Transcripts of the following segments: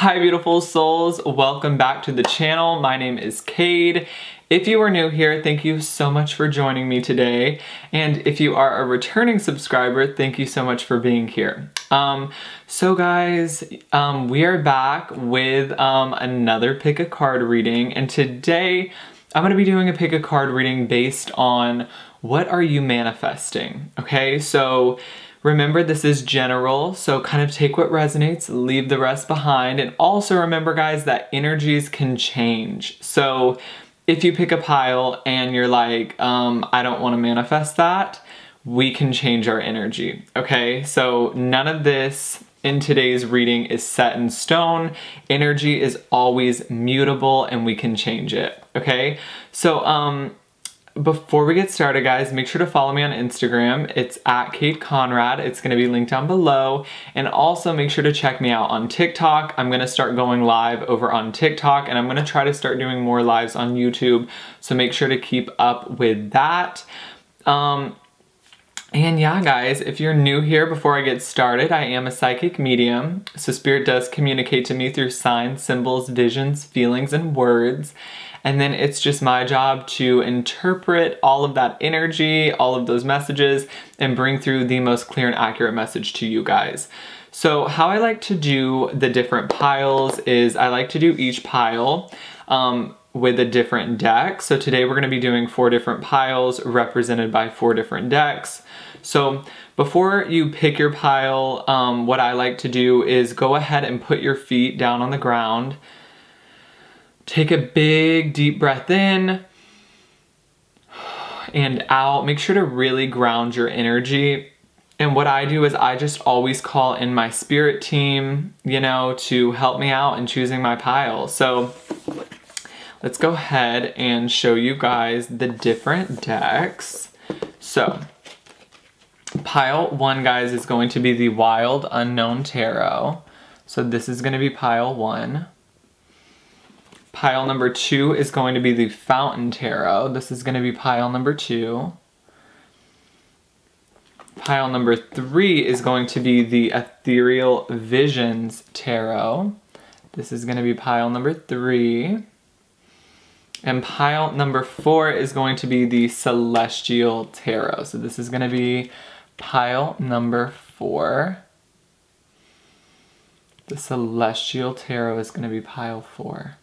Hi beautiful souls, welcome back to the channel. My name is Cade. If you are new here, thank you so much for joining me today. And if you are a returning subscriber, thank you so much for being here. So guys, we are back with another pick a card reading, and today I'm going to be doing a pick a card reading based on what are you manifesting, okay? So remember, this is general, so kind of take what resonates, leave the rest behind, and also remember guys that energies can change. So if you pick a pile and you're like, I don't want to manifest that, we can change our energy, okay? So none of this in today's reading is set in stone. Energy is always mutable and we can change it, okay? So before we get started guys, make sure to follow me on Instagram. It's at Kate Conrad. It's gonna be linked down below. And also make sure to check me out on TikTok. I'm gonna start going live over on TikTok, and I'm gonna try to start doing more lives on YouTube. So make sure to keep up with that. And yeah guys, if you're new here, before I get started, I am a psychic medium. So spirit does communicate to me through signs, symbols, visions, feelings, and words. And then it's just my job to interpret all of that energy, all of those messages, and bring through the most clear and accurate message to you guys. So how I like to do the different piles is I like to do each pile with a different deck. So today we're gonna be doing 4 different piles represented by 4 different decks. So before you pick your pile, what I like to do is go ahead and put your feet down on the ground. Take a big deep breath in and out. Make sure to really ground your energy. And what I do is I just always call in my spirit team, you know, to help me out in choosing my pile. So let's go ahead and show you guys the different decks. So pile 1 guys is going to be the Wild Unknown Tarot. So this is going to be pile 1. Pile number 2 is going to be the Fountain Tarot. This is going to be pile number 2. Pile number 3 is going to be the Ethereal Visions Tarot. This is going to be pile number 3. And pile number 4 is going to be the Celestial Tarot. So this is going to be pile number 4. The Celestial Tarot is going to be pile 4.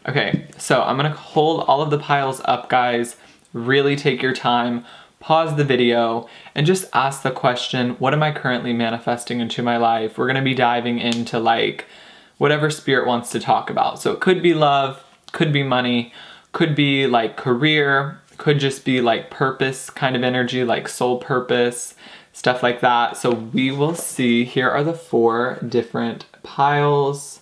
Okay, so I'm gonna hold all of the piles up, guys. Really take your time, pause the video, and just ask the question, what am I currently manifesting into my life? We're gonna be diving into like whatever spirit wants to talk about. So it could be love, could be money, could be like career, could just be like purpose kind of energy, like soul purpose, stuff like that. So we will see. Here are the 4 different piles.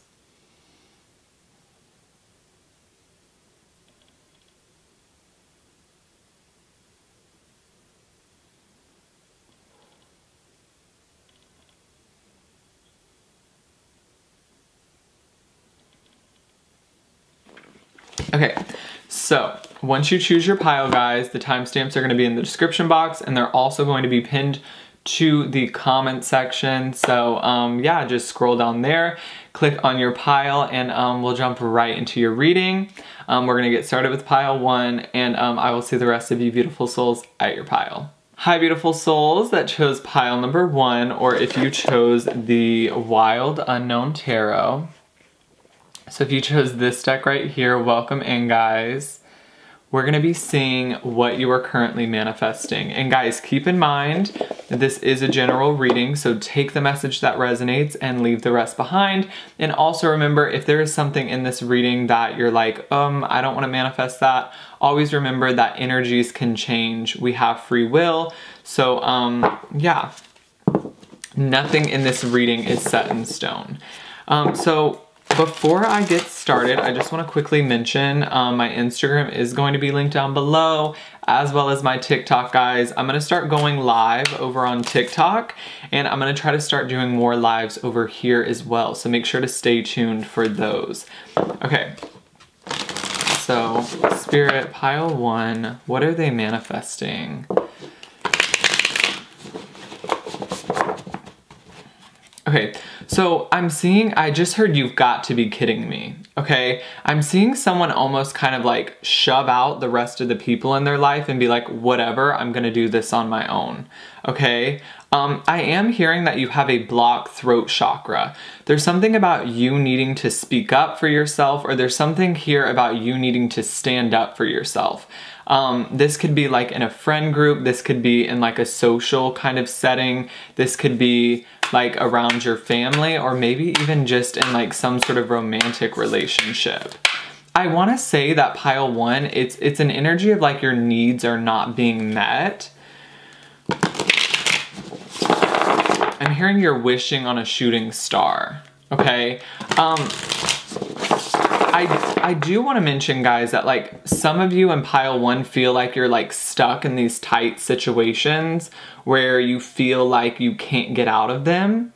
Okay, so once you choose your pile, guys, the timestamps are going to be in the description box, and they're also going to be pinned to the comment section. So yeah, just scroll down there, click on your pile, and we'll jump right into your reading. We're going to get started with pile 1, and I will see the rest of you beautiful souls at your pile. Hi beautiful souls that chose pile number 1, or if you chose the Wild Unknown Tarot. So if you chose this deck right here, welcome in guys. We're gonna be seeing what you are currently manifesting. And guys, keep in mind that this is a general reading, so take the message that resonates and leave the rest behind. And also remember, if there is something in this reading that you're like, I don't wanna manifest that, always remember that energies can change. We have free will. So yeah, nothing in this reading is set in stone. So before I get started, I just want to quickly mention my Instagram is going to be linked down below, as well as my TikTok, guys. I'm going to start going live over on TikTok, and I'm going to try to start doing more lives over here as well. So make sure to stay tuned for those. Okay, so Spirit, pile 1, what are they manifesting? Okay, so I just heard you've got to be kidding me, okay? I'm seeing someone almost kind of like shove out the rest of the people in their life and be like, whatever, I'm gonna do this on my own, okay? I am hearing that you have a blocked throat chakra. There's something about you needing to speak up for yourself, or there's something here about you needing to stand up for yourself. This could be like in a friend group, this could be in like a social kind of setting, this could be like around your family, or maybe even just in like some sort of romantic relationship. I want to say that pile 1, it's an energy of like your needs are not being met. I'm hearing you're wishing on a shooting star, okay? I do want to mention, guys, that like some of you in pile 1 feel like you're like stuck in these tight situations where you feel like you can't get out of them.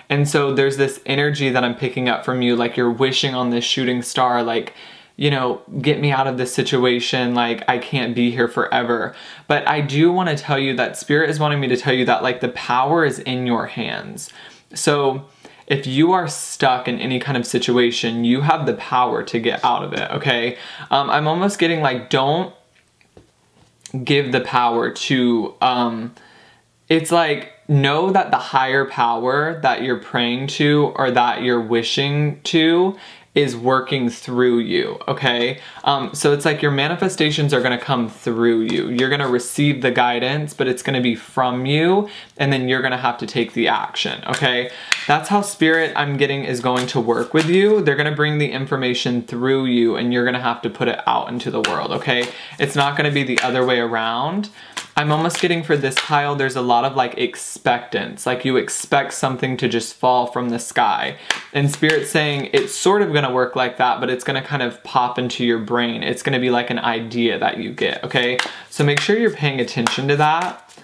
And so there's this energy that I'm picking up from you, like you're wishing on this shooting star, like, you know, get me out of this situation, like I can't be here forever. But I do want to tell you that Spirit is wanting me to tell you that like the power is in your hands. So if you are stuck in any kind of situation, you have the power to get out of it, okay? I'm almost getting like, don't give the power to, it's like, know that the higher power that you're praying to or that you're wishing to is working through you, okay? So it's like your manifestations are gonna come through you. You're gonna receive the guidance, but it's gonna be from you, and then you're gonna have to take the action, okay? That's how Spirit, I'm getting, is going to work with you. They're gonna bring the information through you, and you're gonna have to put it out into the world, okay? It's not gonna be the other way around. I'm almost getting for this pile, there's a lot of like expectance, like you expect something to just fall from the sky. And Spirit's saying it's sort of gonna work like that, but it's gonna kind of pop into your brain. It's gonna be like an idea that you get, okay? So make sure you're paying attention to that.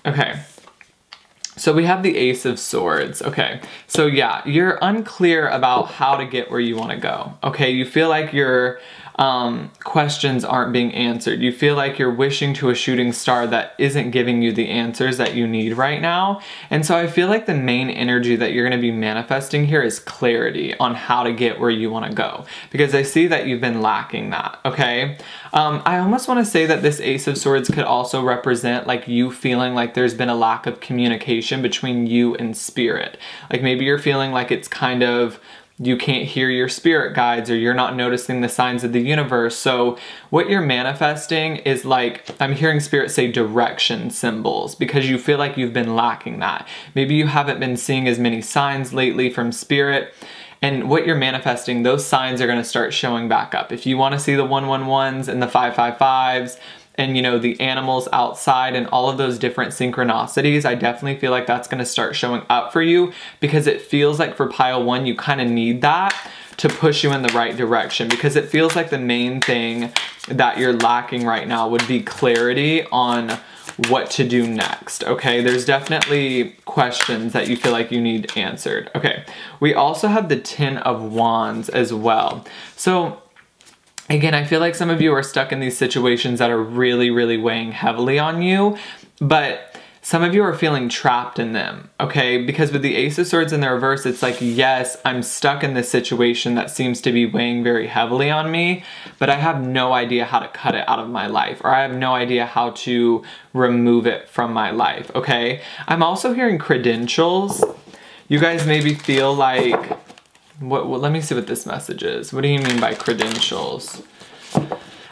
Okay. So we have the Ace of Swords, okay. So yeah, you're unclear about how to get where you wanna go, okay? You feel like your questions aren't being answered. You feel like you're wishing to a shooting star that isn't giving you the answers that you need right now. And so I feel like the main energy that you're gonna be manifesting here is clarity on how to get where you wanna go. Because I see that you've been lacking that, okay? I almost wanna say that this Ace of Swords could also represent like you feeling like there's been a lack of communication between you and Spirit. Like maybe you're feeling like it's kind of, you can't hear your spirit guides, or you're not noticing the signs of the universe. So what you're manifesting is like, I'm hearing Spirit say direction symbols, because you feel like you've been lacking that. Maybe you haven't been seeing as many signs lately from Spirit. And what you're manifesting, those signs are gonna start showing back up. If you wanna see the 111s and the 555s, and you know, the animals outside and all of those different synchronicities, I definitely feel like that's gonna start showing up for you, because it feels like for pile 1, you kind of need that to push you in the right direction, because it feels like the main thing that you're lacking right now would be clarity on what to do next, okay? There's definitely questions that you feel like you need answered. Okay, we also have the 10 of Wands as well. So again, I feel like some of you are stuck in these situations that are really, really weighing heavily on you, but some of you are feeling trapped in them, okay? Because with the Ace of Swords in the reverse, it's like, yes, I'm stuck in this situation that seems to be weighing very heavily on me, but I have no idea how to cut it out of my life, or I have no idea how to remove it from my life, okay? I'm also hearing credentials. You guys maybe feel like, let me see what this message is. What do you mean by credentials?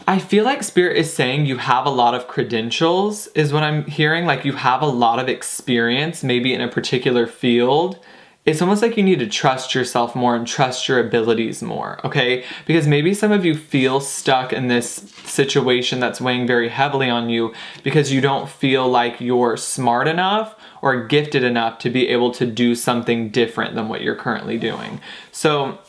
I feel like Spirit is saying you have a lot of credentials, is what I'm hearing. Like you have a lot of experience, maybe in a particular field. It's almost like you need to trust yourself more and trust your abilities more, okay? Because maybe some of you feel stuck in this situation that's weighing very heavily on you because you don't feel like you're smart enough or gifted enough to be able to do something different than what you're currently doing. So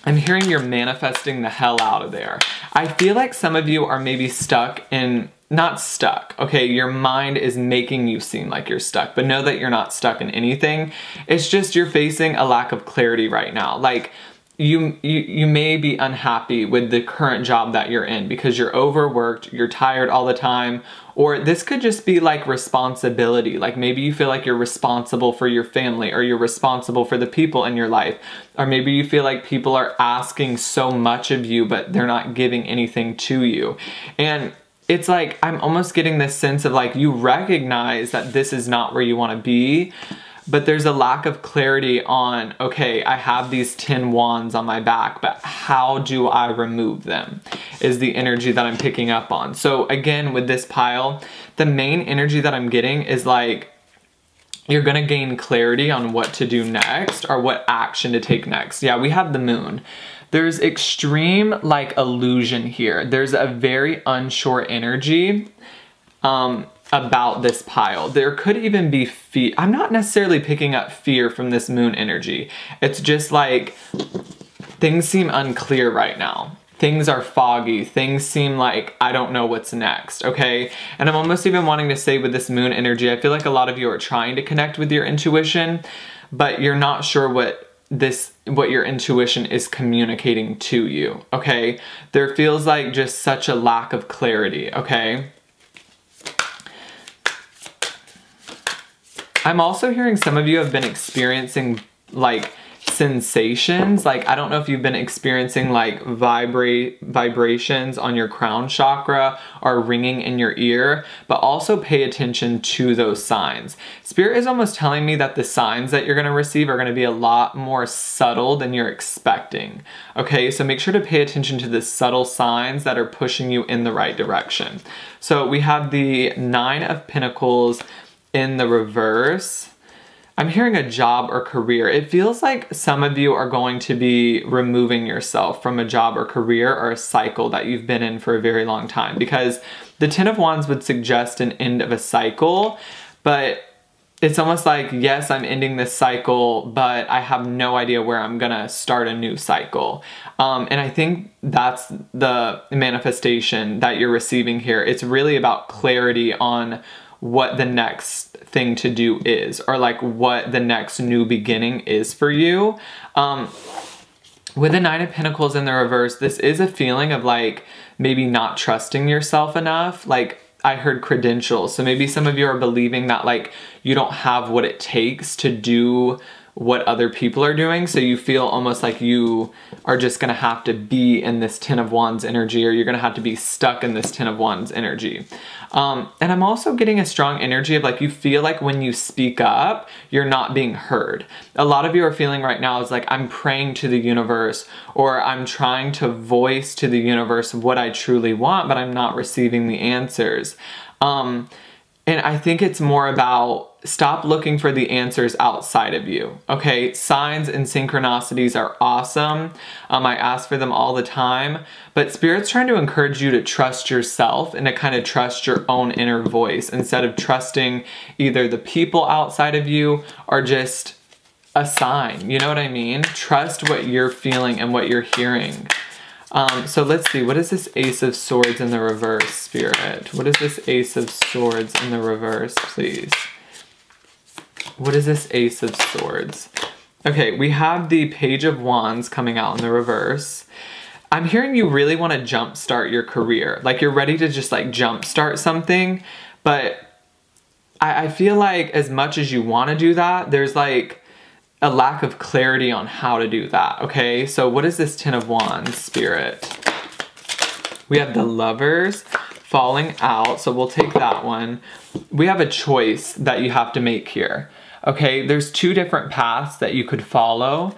I'm hearing you're manifesting the hell out of there. I feel like some of you are maybe stuck in, not stuck, okay? Your mind is making you seem like you're stuck, but know that you're not stuck in anything. It's just you're facing a lack of clarity right now. Like you may be unhappy with the current job that you're in because you're overworked, you're tired all the time, Or this could just be like responsibility. Like maybe you feel like you're responsible for your family, or you're responsible for the people in your life. Or maybe you feel like people are asking so much of you, but they're not giving anything to you. And it's like, I'm almost getting this sense of like, you recognize that this is not where you want to be, but there's a lack of clarity on, okay, I have these 10 wands on my back, but how do I remove them? Is the energy that I'm picking up on. So again, with this pile, the main energy that I'm getting is like, you're gonna gain clarity on what to do next, or what action to take next. Yeah, we have the moon. There's extreme like illusion here. There's a very unsure energy about this pile. There could even be fear. I'm not necessarily picking up fear from this moon energy. It's just like things seem unclear right now. Things are foggy. Things seem like I don't know what's next, okay? And I'm almost even wanting to say with this moon energy, I feel like a lot of you are trying to connect with your intuition, but you're not sure what your intuition is communicating to you, okay? There feels like just such a lack of clarity, okay? I'm also hearing some of you have been experiencing like sensations. Like, I don't know if you've been experiencing like vibrations on your crown chakra or ringing in your ear, but also pay attention to those signs. Spirit is almost telling me that the signs that you're going to receive are going to be a lot more subtle than you're expecting. Okay, so make sure to pay attention to the subtle signs that are pushing you in the right direction. So we have the 9 of Pentacles in the reverse. I'm hearing a job or career. It feels like some of you are going to be removing yourself from a job or career or a cycle that you've been in for a very long time, because the 10 of Wands would suggest an end of a cycle, but it's almost like, yes, I'm ending this cycle, but I have no idea where I'm gonna start a new cycle. And I think that's the manifestation that you're receiving here. It's really about clarity on what the next thing to do is, or like what the next new beginning is for you. With the 9 of Pentacles in the reverse, this is a feeling of like maybe not trusting yourself enough. Like, I heard credentials. So maybe some of you are believing that like you don't have what it takes to do what other people are doing. So you feel almost like you are just gonna have to be in this 10 of Wands energy, or you're gonna have to be stuck in this 10 of Wands energy. And I'm also getting a strong energy of like, you feel like when you speak up, you're not being heard. A lot of you are feeling right now is like, I'm praying to the universe, or I'm trying to voice to the universe what I truly want, but I'm not receiving the answers. And I think it's more about stop looking for the answers outside of you, okay? Signs and synchronicities are awesome. I ask for them all the time, but Spirit's trying to encourage you to trust yourself and to kind of trust your own inner voice instead of trusting either the people outside of you or just a sign, you know what I mean? Trust what you're feeling and what you're hearing. So let's see, what is this Ace of Swords in the reverse, Spirit? What is this Ace of Swords in the reverse, please? What is this Ace of Swords? Okay, we have the Page of Wands coming out in the reverse. I'm hearing you really want to jumpstart your career. Like, you're ready to just like jumpstart something, but I feel like as much as you want to do that, there's like a lack of clarity on how to do that, okay? So what is this 10 of Wands, Spirit? We have the Lovers falling out, so we'll take that one. We have a choice that you have to make here, okay? There's 2 different paths that you could follow.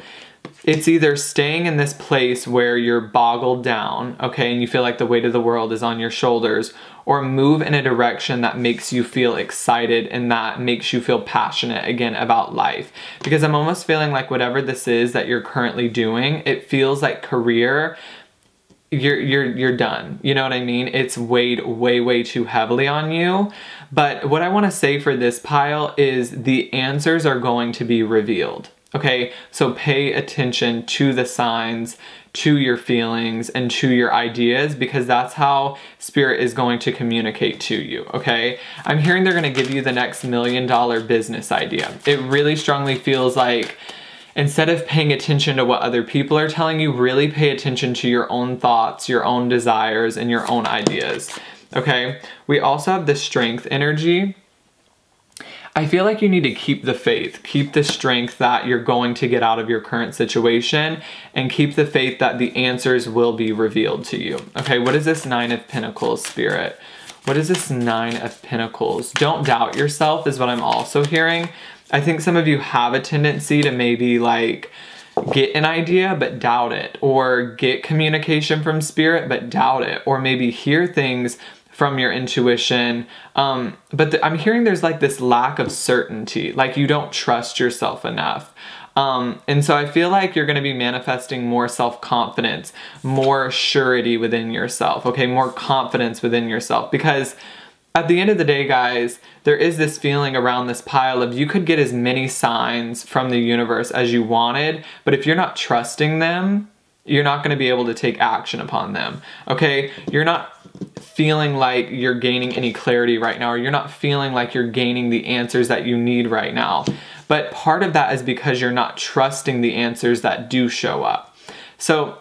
It's either staying in this place where you're boggled down, okay, and you feel like the weight of the world is on your shoulders, or move in a direction that makes you feel excited and that makes you feel passionate again about life. Because I'm almost feeling like whatever this is that you're currently doing, it feels like career, you're done. You know what I mean? It's weighed way too heavily on you. But what I want to say for this pile is the answers are going to be revealed. Okay, so pay attention to the signs, to your feelings, and to your ideas, because that's how Spirit is going to communicate to you, okay? I'm hearing they're gonna give you the next $1 million business idea. It really strongly feels like instead of paying attention to what other people are telling you, really pay attention to your own thoughts, your own desires, and your own ideas. okay? We also have the strength energy. I feel like you need to keep the faith, keep the strength that you're going to get out of your current situation, and keep the faith that the answers will be revealed to you. Okay, what is this Nine of Pentacles, Spirit? What is this Nine of Pentacles? Don't doubt yourself is what I'm also hearing. I think some of you have a tendency to maybe like get an idea but doubt it, or get communication from Spirit but doubt it, or maybe hear things from your intuition, but I'm hearing there's like this lack of certainty, like you don't trust yourself enough. And so I feel like you're going to be manifesting more self-confidence, more surety within yourself, okay, more confidence within yourself, because at the end of the day, guys, there is this feeling around this pile of you could get as many signs from the universe as you wanted, but if you're not trusting them, you're not going to be able to take action upon them, okay? You're not feeling like you're gaining any clarity right now, or you're not feeling like you're gaining the answers that you need right now. But part of that is because you're not trusting the answers that do show up. So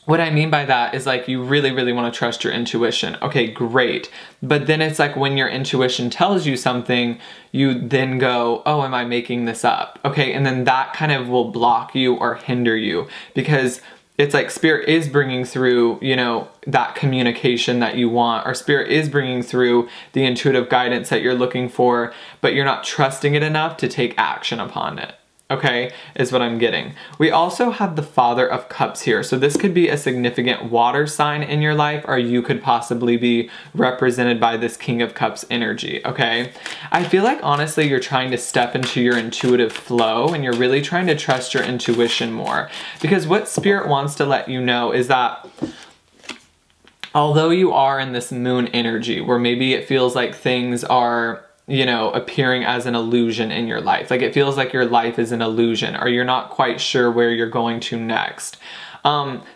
what I mean by that is like you really, really want to trust your intuition. Okay, great. But then it's like when your intuition tells you something, you then go, oh, am I making this up? Okay, and then that kind of will block you or hinder you, because it's like Spirit is bringing through, you know, that communication that you want, or Spirit is bringing through the intuitive guidance that you're looking for, but you're not trusting it enough to take action upon it. Okay, is what I'm getting. We also have the Father of Cups here. So this could be a significant water sign in your life, or you could possibly be represented by this King of Cups energy, okay? I feel like honestly you're trying to step into your intuitive flow, and you're really trying to trust your intuition more. Because what Spirit wants to let you know is that although you are in this moon energy, where maybe it feels like things are, you know, appearing as an illusion in your life. Like it feels like your life is an illusion, or you're not quite sure where you're going to next.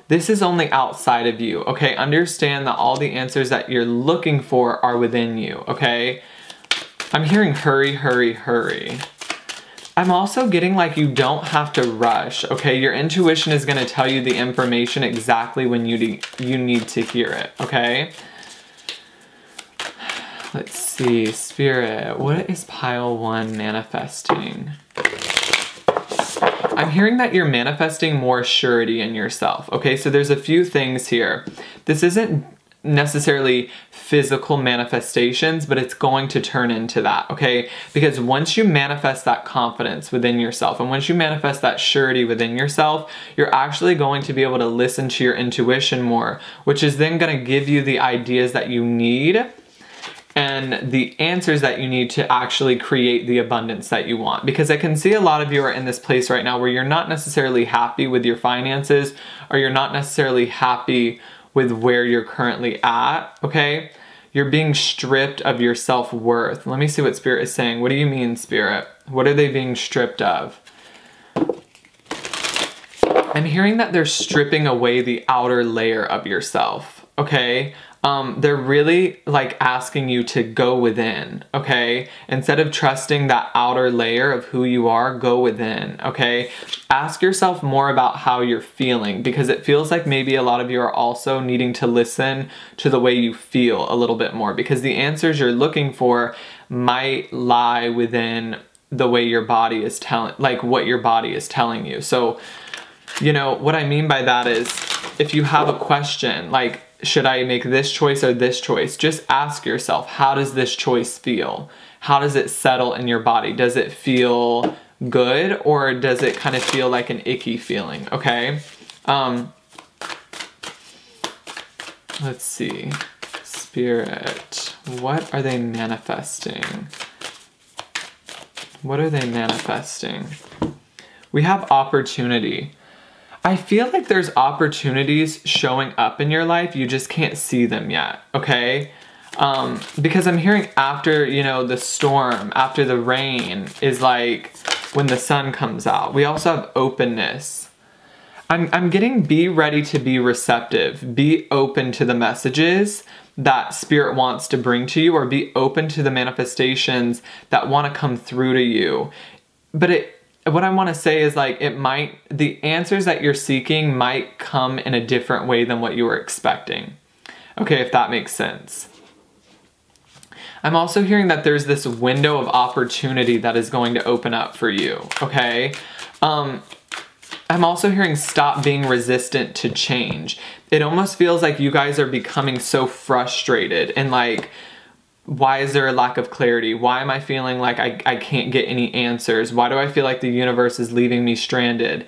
This is only outside of you, okay? Understand that all the answers that you're looking for are within you, okay? I'm hearing hurry, hurry, hurry. I'm also getting like you don't have to rush, okay? Your intuition is going to tell you the information exactly when you need to hear it, okay? Let's see, Spirit, what is pile one manifesting? I'm hearing that you're manifesting more surety in yourself, okay? So there's a few things here. This isn't necessarily physical manifestations, but it's going to turn into that, okay? Because once you manifest that confidence within yourself, and once you manifest that surety within yourself, you're actually going to be able to listen to your intuition more, which is then going to give you the ideas that you need and the answers that you need to actually create the abundance that you want. Because I can see a lot of you are in this place right now where you're not necessarily happy with your finances, or you're not necessarily happy with where you're currently at, okay? You're being stripped of your self-worth. Let me see what Spirit is saying. What do you mean, Spirit? What are they being stripped of? I'm hearing that they're stripping away the outer layer of yourself, okay? They're really like asking you to go within, okay? Instead of trusting that outer layer of who you are, go within, okay? Ask yourself more about how you're feeling, because it feels like maybe a lot of you are also needing to listen to the way you feel a little bit more, because the answers you're looking for might lie within the way your body is telling, like what your body is telling you. So, you know, what I mean by that is if you have a question, like, should I make this choice or this choice? Just ask yourself, how does this choice feel? How does it settle in your body? Does it feel good, or does it kind of feel like an icky feeling, okay? Let's see. Spirit, what are they manifesting? What are they manifesting? We have opportunity. I feel like there's opportunities showing up in your life, you just can't see them yet, okay? Because I'm hearing after, you know, the storm, after the rain is like when the sun comes out. We also have openness. I'm getting be ready to be receptive. Be open to the messages that Spirit wants to bring to you, or be open to the manifestations that want to come through to you. But what I want to say is like the answers that you're seeking might come in a different way than what you were expecting. Okay, if that makes sense. I'm also hearing that there's this window of opportunity that is going to open up for you, okay? I'm also hearing stop being resistant to change. It almost feels like you guys are becoming so frustrated and like, why is there a lack of clarity? Why am I feeling like I can't get any answers? Why do I feel like the universe is leaving me stranded?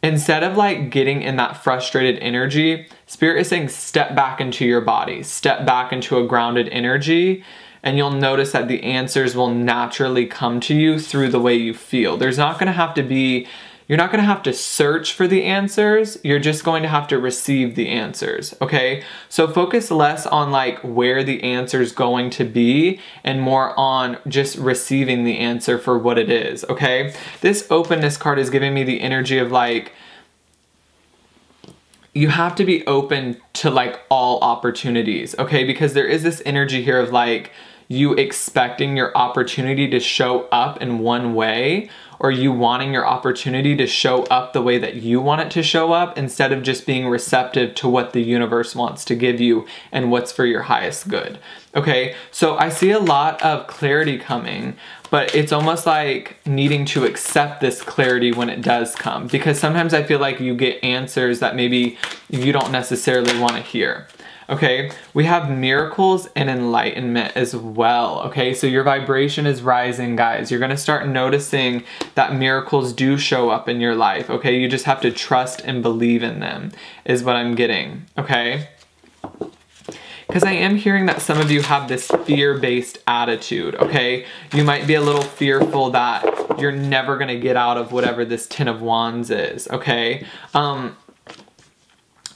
Instead of like getting in that frustrated energy, Spirit is saying step back into your body, step back into a grounded energy, and you'll notice that the answers will naturally come to you through the way you feel. There's not gonna have to be, you're not gonna have to search for the answers, you're just going to have to receive the answers, okay? So focus less on like where the answer's going to be and more on just receiving the answer for what it is, okay? This openness card is giving me the energy of like, you have to be open to like all opportunities, okay? Because there is this energy here of like, you expecting your opportunity to show up in one way, or you wanting your opportunity to show up the way that you want it to show up instead of just being receptive to what the universe wants to give you and what's for your highest good. Okay, so I see a lot of clarity coming, but it's almost like needing to accept this clarity when it does come, because sometimes I feel like you get answers that maybe you don't necessarily want to hear. Okay, we have miracles and enlightenment as well. Okay, so your vibration is rising, guys. You're gonna start noticing that miracles do show up in your life. Okay, you just have to trust and believe in them, is what I'm getting. Okay, because I am hearing that some of you have this fear-based attitude. Okay, you might be a little fearful that you're never gonna get out of whatever this Ten of Wands is. Okay,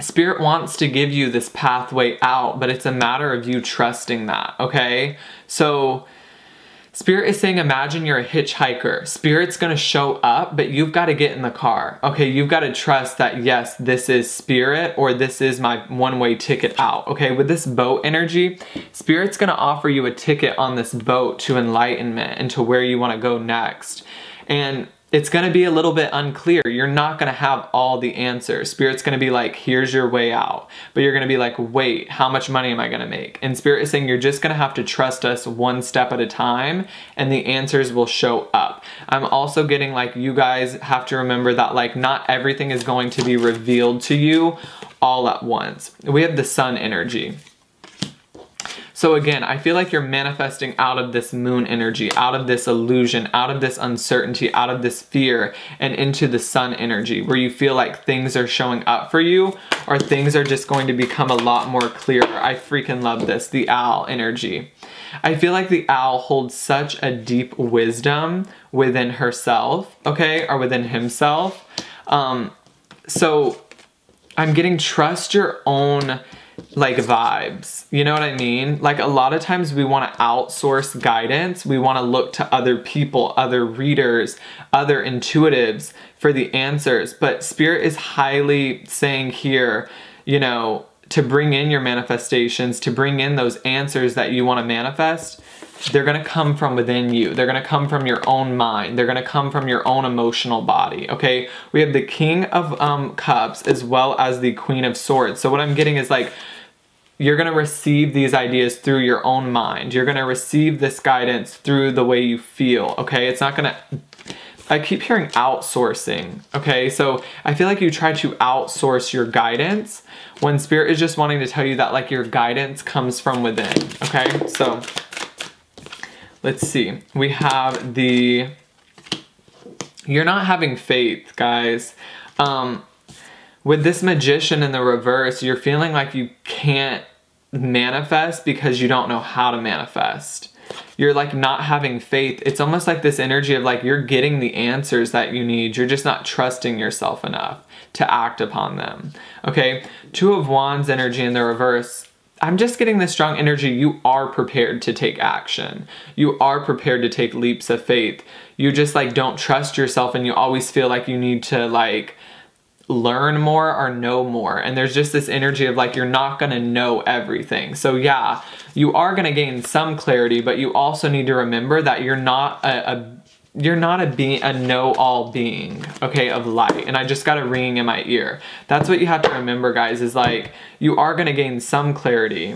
Spirit wants to give you this pathway out, but it's a matter of you trusting that, okay? So Spirit is saying, imagine you're a hitchhiker. Spirit's gonna show up, but you've gotta get in the car, okay? You've gotta trust that, yes, this is Spirit, or this is my one-way ticket out, okay? With this boat energy, Spirit's gonna offer you a ticket on this boat to enlightenment and to where you wanna go next. And it's gonna be a little bit unclear. You're not gonna have all the answers. Spirit's gonna be like, here's your way out. But you're gonna be like, wait, how much money am I gonna make? And Spirit is saying you're just gonna have to trust us one step at a time and the answers will show up. I'm also getting like, you guys have to remember that like not everything is going to be revealed to you all at once. We have the Sun energy. So again, I feel like you're manifesting out of this moon energy, out of this illusion, out of this uncertainty, out of this fear, and into the Sun energy, where you feel like things are showing up for you, or things are just going to become a lot more clear. I freaking love this, the Owl energy. I feel like the Owl holds such a deep wisdom within herself, okay, or within himself. So I'm getting trust your own like vibes, you know what I mean? Like a lot of times we want to outsource guidance. We want to look to other people, other readers, other intuitives for the answers. But Spirit is highly saying here, you know, to bring in your manifestations, to bring in those answers that you want to manifest, they're going to come from within you. They're going to come from your own mind. They're going to come from your own emotional body, okay? We have the King of Cups as well as the Queen of Swords. So what I'm getting is like, you're going to receive these ideas through your own mind. You're going to receive this guidance through the way you feel, okay? It's not going to... I keep hearing outsourcing, okay? So I feel like you try to outsource your guidance when Spirit is just wanting to tell you that like your guidance comes from within, okay? So let's see. We have the... You're not having faith, guys. With this Magician in the reverse, you're feeling like you can't manifest because you don't know how to manifest. You're like not having faith. It's almost like this energy of like you're getting the answers that you need. You're just not trusting yourself enough to act upon them. Okay, Two of Wands energy in the reverse. I'm just getting this strong energy. You are prepared to take action. You are prepared to take leaps of faith. You just like don't trust yourself and you always feel like you need to like learn more or know more. And there's just this energy of like, you're not gonna know everything. So yeah, you are gonna gain some clarity, but you also need to remember that you're not a know-all being, okay, of light. And I just got a ringing in my ear. That's what you have to remember, guys, is like, you are gonna gain some clarity,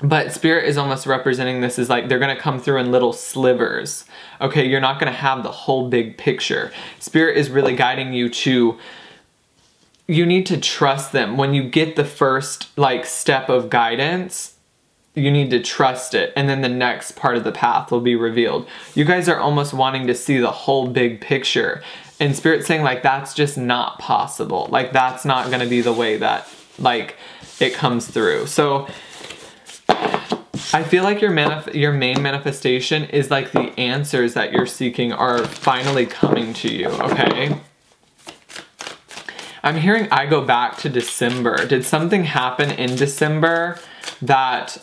But Spirit is almost representing this as like they're going to come through in little slivers. Okay, you're not going to have the whole big picture. Spirit is really guiding you to, you need to trust them. When you get the first like step of guidance, you need to trust it, and then the next part of the path will be revealed. You guys are almost wanting to see the whole big picture, and Spirit's saying like that's just not possible. Like that's not going to be the way that like it comes through. So I feel like your main manifestation is like the answers that you're seeking are finally coming to you, okay? I'm hearing I go back to December. Did something happen in December that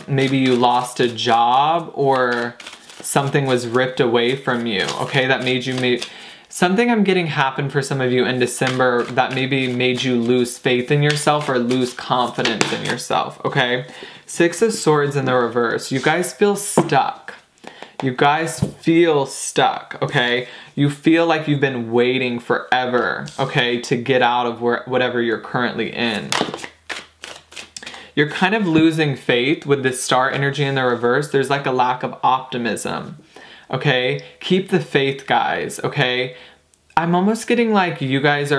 maybe you lost a job or something was ripped away from you, okay? That made you something I'm getting happened for some of you in December that maybe made you lose faith in yourself or lose confidence in yourself, okay? 6 of Swords in the reverse. You guys feel stuck. You guys feel stuck, okay? You feel like you've been waiting forever, okay, to get out of whatever you're currently in. You're kind of losing faith with this Star energy in the reverse. There's like a lack of optimism, okay? Keep the faith, guys, okay? I'm almost getting like you guys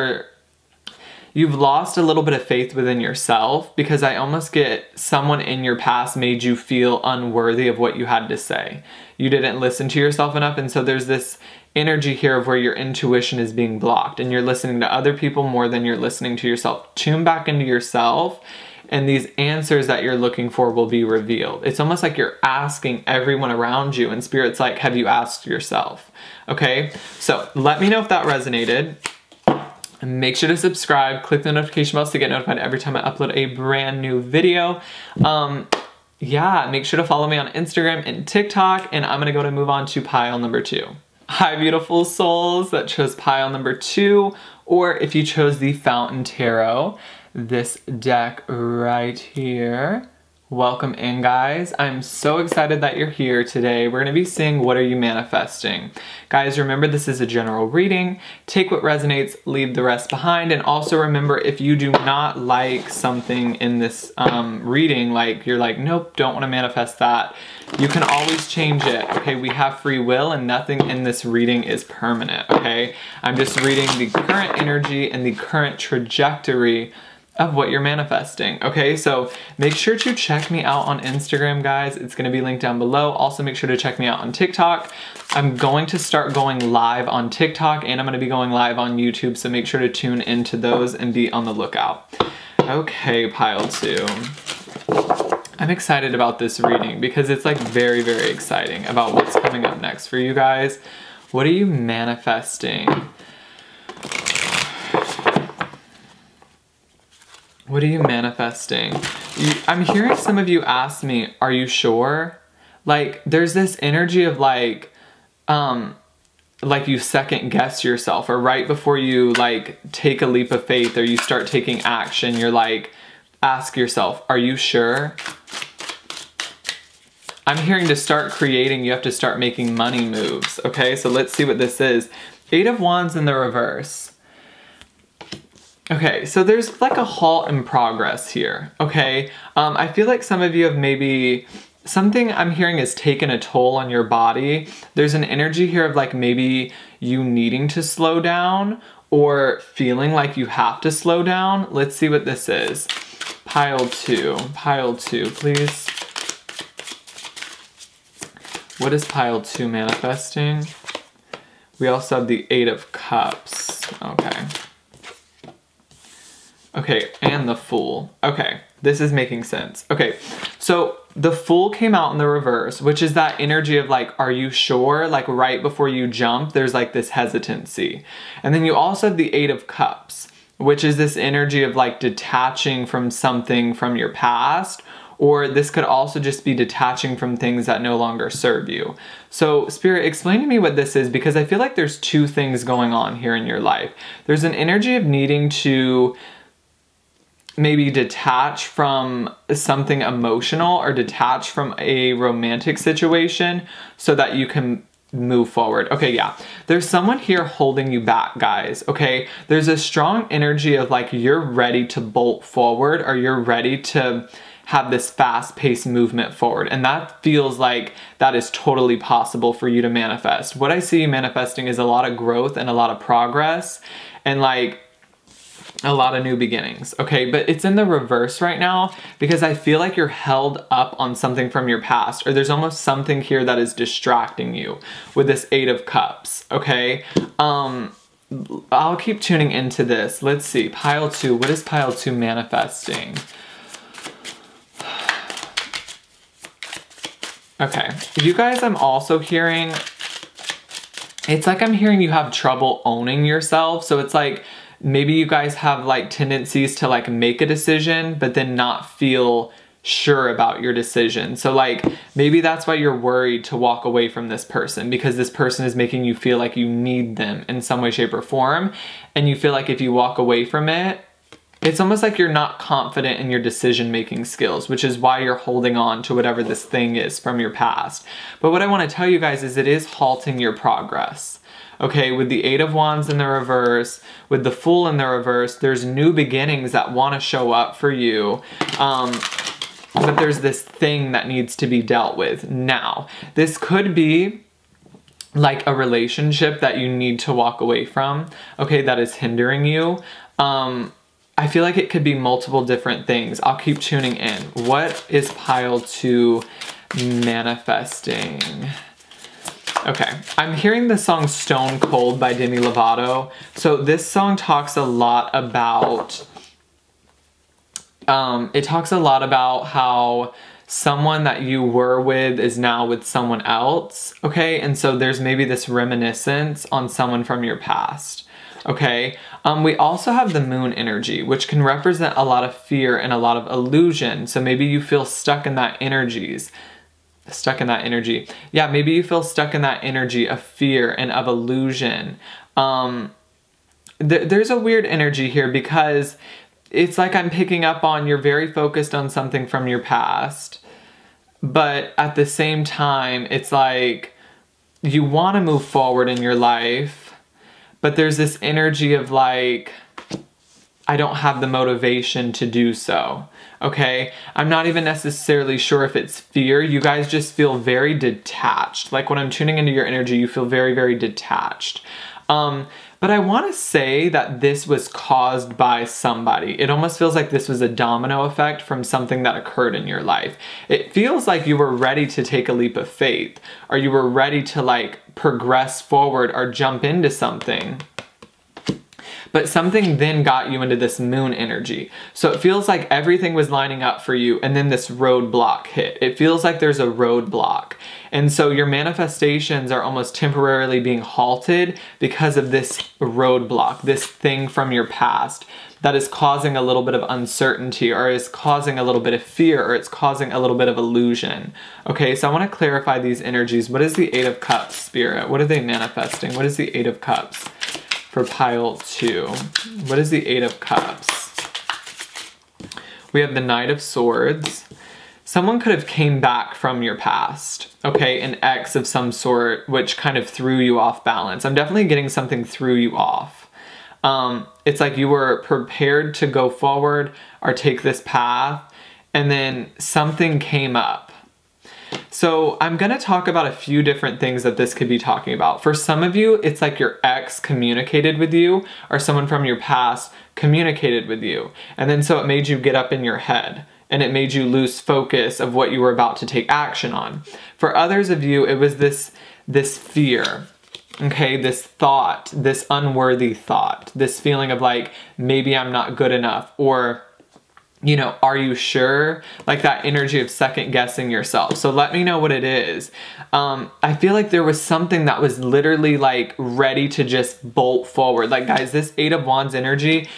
you've lost a little bit of faith within yourself because I almost get someone in your past made you feel unworthy of what you had to say. You didn't listen to yourself enough, and so there's this energy here of where your intuition is being blocked and you're listening to other people more than you're listening to yourself. Tune back into yourself and these answers that you're looking for will be revealed. It's almost like you're asking everyone around you, and Spirit's like, have you asked yourself? Okay, so let me know if that resonated. And make sure to subscribe, click the notification bells to get notified every time I upload a brand new video. Yeah, make sure to follow me on Instagram and TikTok, and I'm gonna move on to pile number 2. Hi, beautiful souls that chose pile number 2, or if you chose the Fountain Tarot, this deck right here. Welcome in, guys. I'm so excited that you're here today. We're gonna be seeing what are you manifesting. Guys, remember this is a general reading. Take what resonates, leave the rest behind. And also remember, if you do not like something in this reading, like you're like, nope, don't wanna manifest that, you can always change it, okay? We have free will and nothing in this reading is permanent, okay? I'm just reading the current energy and the current trajectory of what you're manifesting, okay? So make sure to check me out on Instagram, guys. It's gonna be linked down below. Also make sure to check me out on TikTok. I'm going to start going live on TikTok and I'm gonna be going live on YouTube, so make sure to tune into those and be on the lookout. Okay, pile 2. I'm excited about this reading because it's like very, very exciting about what's coming up next for you guys. What are you manifesting? What are you manifesting? I'm hearing some of you ask me, are you sure? Like, there's this energy of like you second guess yourself, or right before you like take a leap of faith or you start taking action, you're like, ask yourself, are you sure? I'm hearing to start creating, you have to start making money moves, okay? So let's see what this is. 8 of Wands in the reverse. Okay, so there's like a halt in progress here, okay? I feel like some of you have maybe, something I'm hearing has taken a toll on your body. There's an energy here of like maybe you needing to slow down or feeling like you have to slow down. Let's see what this is. Pile 2, please. What is pile 2 manifesting? We also have the 8 of Cups, okay. Okay, and the Fool. Okay, this is making sense. Okay, so the Fool came out in the reverse, which is that energy of like, are you sure? Like right before you jump, there's like this hesitancy. And then you also have the 8 of Cups, which is this energy of like detaching from something from your past, or this could also just be detaching from things that no longer serve you. So Spirit, explain to me what this is, because I feel like there's 2 things going on here in your life. There's an energy of needing to maybe detach from something emotional or detach from a romantic situation so that you can move forward. Okay, yeah. There's someone here holding you back, guys, okay? There's a strong energy of like you're ready to bolt forward, or you're ready to have this fast-paced movement forward. And that feels like that is totally possible for you to manifest. What I see manifesting is a lot of growth and a lot of progress and like a lot of new beginnings, okay? But it's in the reverse right now because I feel like you're held up on something from your past, or there's almost something here that is distracting you with this 8 of Cups, okay? I'll keep tuning into this. Let's see, pile 2, what is pile 2 manifesting? Okay, you guys, I'm also hearing, it's like I'm hearing you have trouble owning yourself. So it's like, maybe you guys have like tendencies to like make a decision, but then not feel sure about your decision. So like, maybe that's why you're worried to walk away from this person, because this person is making you feel like you need them in some way, shape, or form. And you feel like if you walk away from it, it's almost like you're not confident in your decision-making skills, which is why you're holding on to whatever this thing is from your past. But what I want to tell you guys is it is halting your progress. Okay, with the 8 of Wands in the reverse, with the Fool in the reverse, there's new beginnings that want to show up for you. But there's this thing that needs to be dealt with now. This could be like a relationship that you need to walk away from, okay, that is hindering you. I feel like it could be multiple different things. I'll keep tuning in. What is pile 2 manifesting? Okay, I'm hearing the song Stone Cold by Demi Lovato. So this song talks a lot about, how someone that you were with is now with someone else, okay? And so there's maybe this reminiscence on someone from your past. Okay, we also have the Moon energy, which can represent a lot of fear and a lot of illusion. So maybe you feel stuck in that energy. Yeah, maybe you feel stuck in that energy of fear and of illusion. There's a weird energy here because it's like I'm picking up on you're very focused on something from your past, but at the same time, it's like you want to move forward in your life, but there's this energy of like, I don't have the motivation to do so, okay? I'm not even necessarily sure if it's fear. You guys just feel very detached. Like when I'm tuning into your energy, you feel very, very detached. But I want to say that this was caused by somebody. It almost feels like this was a domino effect from something that occurred in your life. It feels like you were ready to take a leap of faith, or you were ready to like progress forward or jump into something. But something then got you into this Moon energy. So it feels like everything was lining up for you and then this roadblock hit. It feels like there's a roadblock. And so your manifestations are almost temporarily being halted because of this roadblock, this thing from your past that is causing a little bit of uncertainty, or is causing a little bit of fear, or it's causing a little bit of illusion. Okay, so I want to clarify these energies. What is the 8 of Cups, Spirit? What are they manifesting? What is the 8 of Cups? For pile 2, what is the 8 of Cups? We have the Knight of Swords. Someone could have came back from your past, okay, an ex of some sort, which kind of threw you off balance. I'm definitely getting something threw you off. It's like you were prepared to go forward or take this path, and then something came up. So I'm going to talk about a few different things that this could be talking about. For some of you, it's like your ex communicated with you, or someone from your past communicated with you. And then so it made you get up in your head, and it made you lose focus of what you were about to take action on. For others of you, it was this fear, okay, this thought, this unworthy thought, this feeling of like, maybe I'm not good enough, or you know, are you sure? Like that energy of second guessing yourself. So let me know what it is. I feel like there was something that was literally like ready to just bolt forward. Like guys, this 8 of Wands energy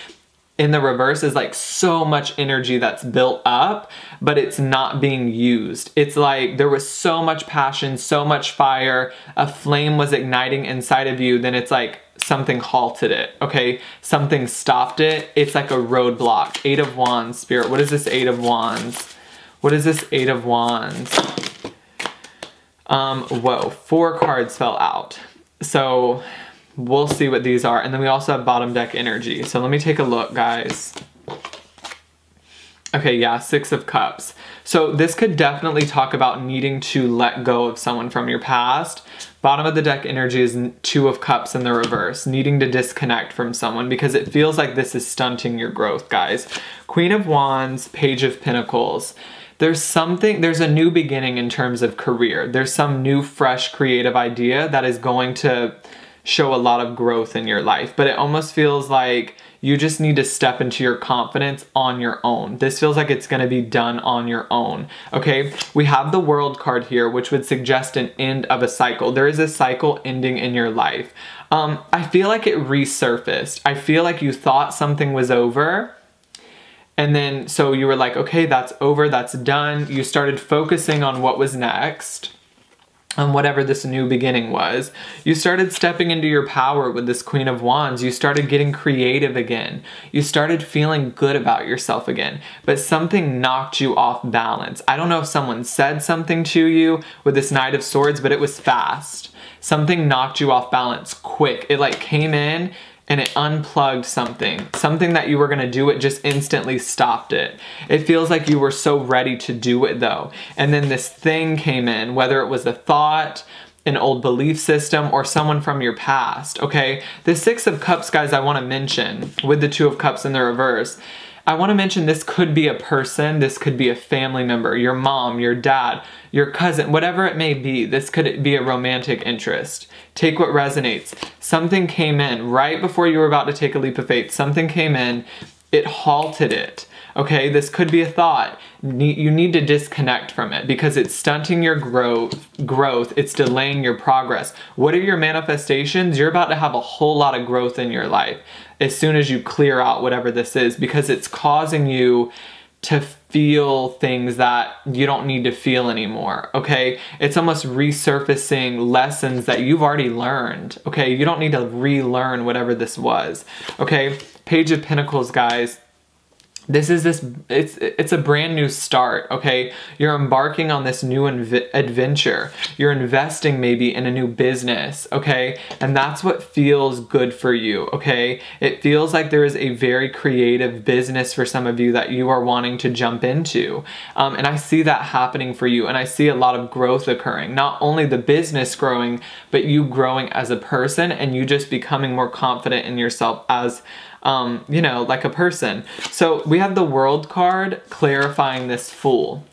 in the reverse is like so much energy that's built up, but it's not being used. It's like there was so much passion, so much fire, a flame was igniting inside of you, then it's like something halted it, okay? Something stopped it. It's like a roadblock. 8 of Wands, Spirit. What is this 8 of Wands? What is this 8 of Wands? Whoa, 4 cards fell out. So we'll see what these are. And then we also have bottom deck energy. So let me take a look, guys. Okay, yeah, Six of Cups. So this could definitely talk about needing to let go of someone from your past. Bottom of the deck energy is Two of Cups in the reverse, needing to disconnect from someone because it feels like this is stunting your growth, guys. Queen of Wands, Page of Pentacles. There's a new beginning in terms of career. There's some new, fresh, creative idea that is going to show a lot of growth in your life, but it almost feels like you just need to step into your confidence on your own. This feels like it's gonna be done on your own, okay? We have the World card here, which would suggest an end of a cycle. There is a cycle ending in your life. I feel like it resurfaced. I feel like you thought something was over, and then so you were like, okay, that's over, that's done. You started focusing on what was next, on whatever this new beginning was. You started stepping into your power with this Queen of Wands. You started getting creative again. You started feeling good about yourself again, but something knocked you off balance. I don't know if someone said something to you with this Knight of Swords, but it was fast. Something knocked you off balance quick. It like came in and it unplugged something. Something that you were gonna do, it just instantly stopped it. It feels like you were so ready to do it though. And then this thing came in, whether it was a thought, an old belief system, or someone from your past, okay? The Six of Cups, guys, I wanna mention, with the Two of Cups in the reverse, I wanna mention this could be a person, this could be a family member, your mom, your dad, your cousin, whatever it may be. This could be a romantic interest. Take what resonates. Something came in right before you were about to take a leap of faith. Something came in, it halted it. Okay, this could be a thought. You need to disconnect from it because it's stunting your growth, it's delaying your progress. What are your manifestations? You're about to have a whole lot of growth in your life as soon as you clear out whatever this is, because it's causing you to feel things that you don't need to feel anymore, okay? It's almost resurfacing lessons that you've already learned, okay? You don't need to relearn whatever this was, okay? Page of Pentacles, guys. It's a brand new start, okay? You're embarking on this new adventure. You're investing maybe in a new business, okay? And that's what feels good for you, okay? It feels like there is a very creative business for some of you that you are wanting to jump into. And I see that happening for you, and I see a lot of growth occurring. Not only the business growing, but you growing as a person and you just becoming more confident in yourself as you know, like a person. So we have the World card clarifying this Fool.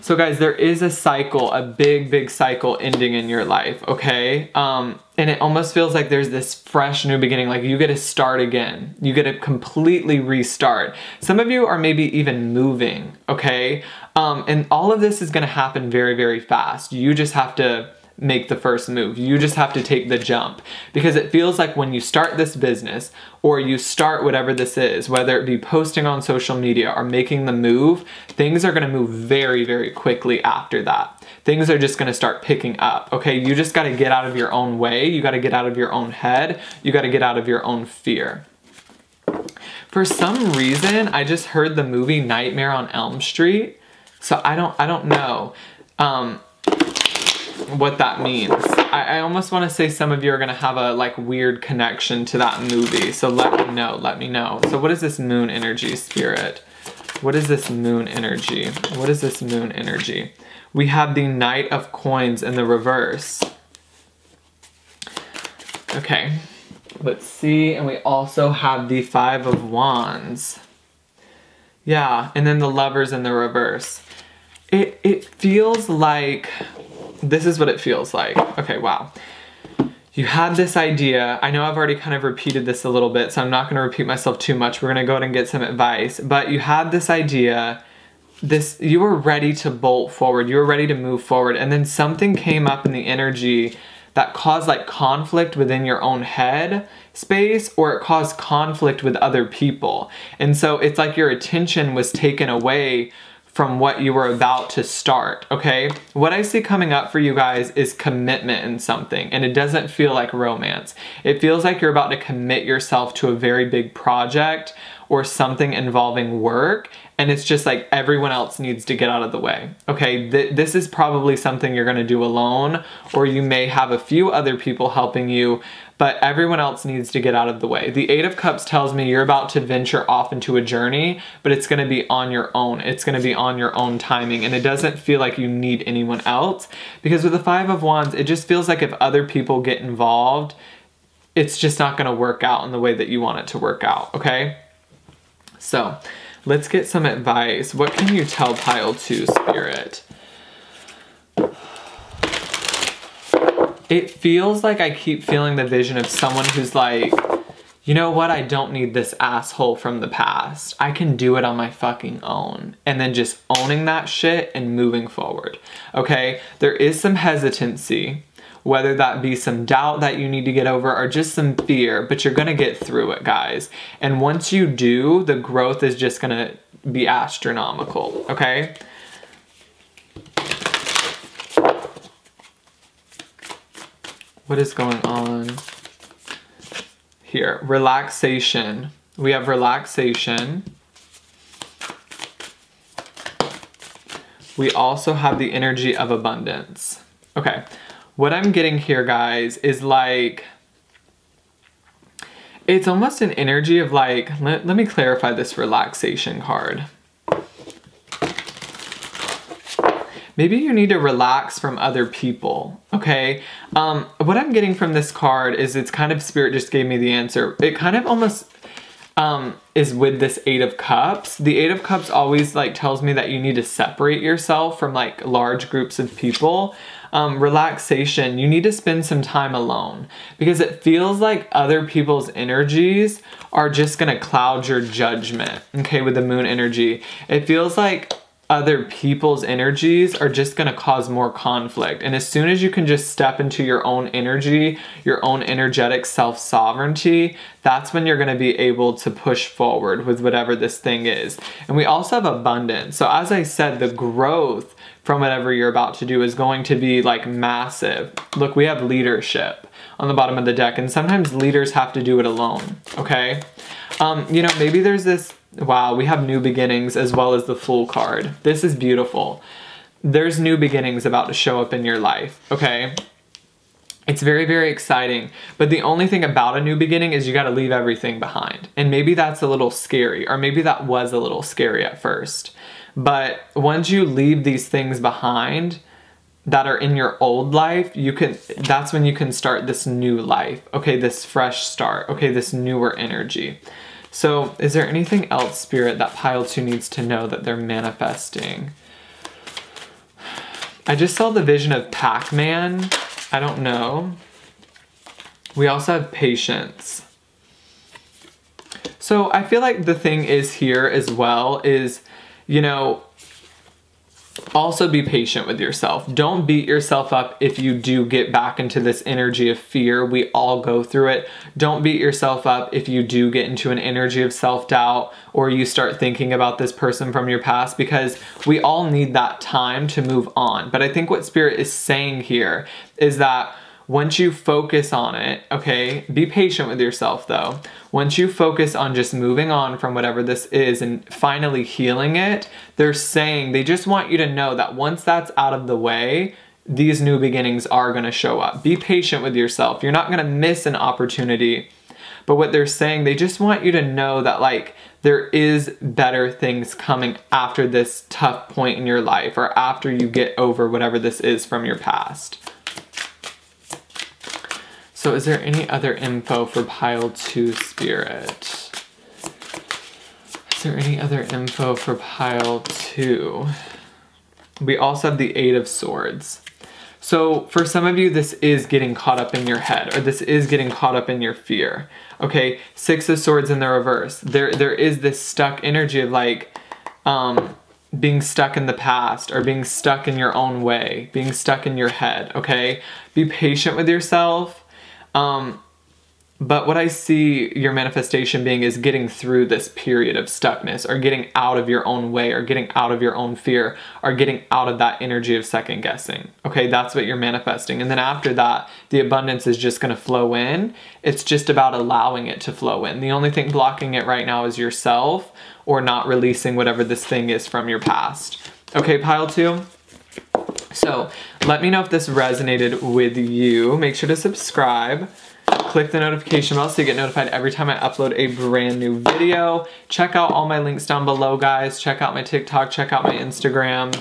So guys, there is a cycle, a big cycle ending in your life, okay? And it almost feels like there's this fresh new beginning, like you get to start again. You get to completely restart. Some of you are maybe even moving, okay? And all of this is gonna happen very fast. You just have to make the first move. You just have to take the jump, because it feels like when you start this business or you start whatever this is, whether it be posting on social media or making the move, things are going to move very quickly after that. Things are just going to start picking up, okay? You just got to get out of your own way. You got to get out of your own head. You got to get out of your own fear. For some reason, I just heard the movie Nightmare on Elm Street. So I don't know what that means. I almost want to say some of you are going to have a like weird connection to that movie. So let me know. So what is this moon energy, Spirit? What is this moon energy? What is this moon energy? We have the Knight of Coins in the reverse. Okay, let's see. And we also have the Five of Wands. Yeah, and then the Lovers in the reverse. It feels like, this is what it feels like. Okay, wow. You had this idea. I know I've already kind of repeated this a little bit, so I'm not going to repeat myself too much. We're going to go ahead and get some advice. But you had this idea, you were ready to bolt forward. You were ready to move forward. And then something came up in the energy that caused like conflict within your own head space, or it caused conflict with other people. And so it's like your attention was taken away from what you were about to start, okay? What I see coming up for you guys is commitment in something, and it doesn't feel like romance. It feels like you're about to commit yourself to a very big project or something involving work, and it's just like everyone else needs to get out of the way. Okay, this is probably something you're gonna do alone, or you may have a few other people helping you, but everyone else needs to get out of the way. The Eight of Cups tells me you're about to venture off into a journey, but it's gonna be on your own. It's gonna be on your own timing, and it doesn't feel like you need anyone else, because with the Five of Wands, it just feels like if other people get involved, it's just not gonna work out in the way that you want it to work out, okay? So, let's get some advice. What can you tell Pile 2, Spirit? It feels like I keep feeling the vision of someone who's like, you know what, I don't need this asshole from the past. I can do it on my fucking own. And then just owning that shit and moving forward, okay? There is some hesitancy, whether that be some doubt that you need to get over or just some fear, but you're gonna get through it, guys. And once you do, the growth is just gonna be astronomical, okay? What is going on here? Relaxation. We have relaxation. We also have the energy of abundance. Okay, what I'm getting here, guys, is like, it's almost an energy of like, let me clarify this relaxation card. Maybe you need to relax from other people, okay? What I'm getting from this card is it's kind of, Spirit just gave me the answer. It kind of almost is with this Eight of Cups. The Eight of Cups always like tells me that you need to separate yourself from like large groups of people. Relaxation, you need to spend some time alone, because it feels like other people's energies are just gonna cloud your judgment, okay, with the Moon energy. It feels like other people's energies are just gonna cause more conflict. And as soon as you can just step into your own energy, your own energetic self-sovereignty, that's when you're gonna be able to push forward with whatever this thing is. And we also have abundance. So as I said, the growth from whatever you're about to do is going to be like massive. Look, we have leadership on the bottom of the deck, and sometimes leaders have to do it alone, okay? You know, maybe there's this, wow, we have new beginnings as well as the Fool card. This is beautiful. There's new beginnings about to show up in your life, okay? It's very, very exciting. But the only thing about a new beginning is you got to leave everything behind. And maybe that's a little scary, or maybe that was a little scary at first. But once you leave these things behind that are in your old life, that's when you can start this new life, okay? This fresh start, okay? This newer energy. So is there anything else, Spirit, that Pile 2 needs to know that they're manifesting? I just saw the vision of Pac-Man. I don't know. We also have patience. So I feel like the thing is here as well is, you know, also be patient with yourself. Don't beat yourself up if you do get back into this energy of fear. We all go through it. Don't beat yourself up if you do get into an energy of self-doubt, or you start thinking about this person from your past, because we all need that time to move on. But I think what Spirit is saying here is that once you focus on it, okay, be patient with yourself though. Once you focus on just moving on from whatever this is and finally healing it, they're saying they just want you to know that once that's out of the way, these new beginnings are going to show up. Be patient with yourself. You're not going to miss an opportunity. But what they're saying, they just want you to know that like there is better things coming after this tough point in your life, or after you get over whatever this is from your past. So is there any other info for Pile 2, Spirit? Is there any other info for Pile 2? We also have the Eight of Swords. So for some of you, this is getting caught up in your head, or this is getting caught up in your fear. Okay, Six of Swords in the reverse. There is this stuck energy of like being stuck in the past, or being stuck in your own way, being stuck in your head, okay? Be patient with yourself. But what I see your manifestation being is getting through this period of stuckness, or getting out of your own way, or getting out of your own fear, or getting out of that energy of second guessing. Okay, that's what you're manifesting. And then after that, the abundance is just going to flow in. It's just about allowing it to flow in. The only thing blocking it right now is yourself, or not releasing whatever this thing is from your past. Okay, pile 2. So let me know if this resonated with you. Make sure to subscribe. Click the notification bell so you get notified every time I upload a brand new video. Check out all my links down below, guys. Check out my TikTok, check out my Instagram.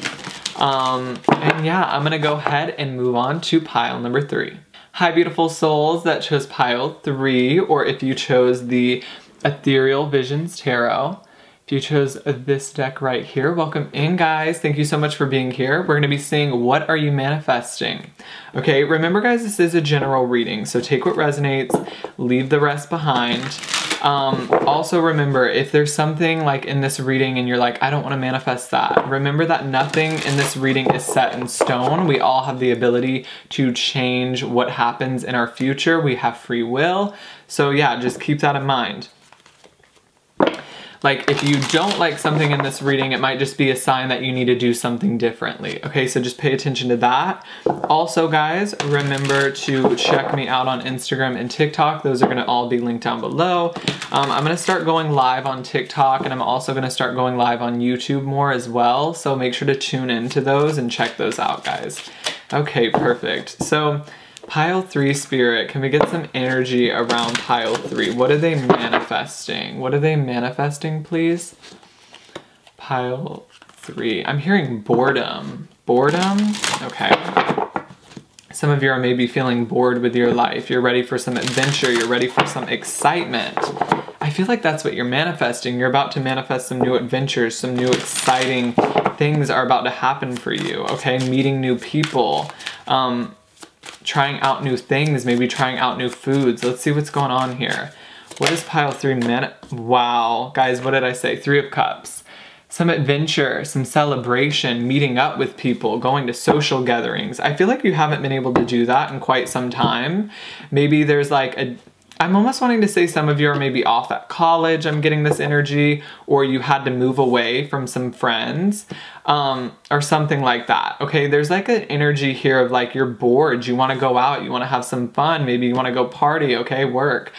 And yeah, I'm gonna go ahead and move on to pile number 3. Hi, beautiful souls that chose pile 3, or if you chose the Ethereal Visions Tarot. If you chose this deck right here, welcome in, guys. Thank you so much for being here. We're going to be seeing what are you manifesting. Okay, remember, guys, this is a general reading, so take what resonates, leave the rest behind. Also remember, if there's something like in this reading and you're like, I don't want to manifest that, remember that nothing in this reading is set in stone. We all have the ability to change what happens in our future. We have free will. So yeah, just keep that in mind. Like, if you don't like something in this reading, it might just be a sign that you need to do something differently. Okay, so just pay attention to that. Also, guys, remember to check me out on Instagram and TikTok. Those are gonna all be linked down below. I'm gonna start going live on TikTok, and I'm also gonna start going live on YouTube more as well. So make sure to tune into those and check those out, guys. Okay, perfect. So, pile 3 spirit, can we get some energy around pile 3? What are they manifesting? What are they manifesting, please? Pile 3. I'm hearing boredom. Boredom? Okay. Some of you are maybe feeling bored with your life. You're ready for some adventure. You're ready for some excitement. I feel like that's what you're manifesting. You're about to manifest some new adventures, some new exciting things are about to happen for you, okay? Meeting new people. Trying out new things, maybe trying out new foods. Let's see what's going on here. What is pile 3 Wow, guys, what did I say? 3 of Cups. Some adventure, some celebration, meeting up with people, going to social gatherings. I feel like you haven't been able to do that in quite some time. Maybe there's like I'm almost wanting to say some of you are maybe off at college, I'm getting this energy, or you had to move away from some friends, or something like that, okay? There's like an energy here of like you're bored, you wanna go out, you wanna have some fun, maybe you wanna go party, okay, work.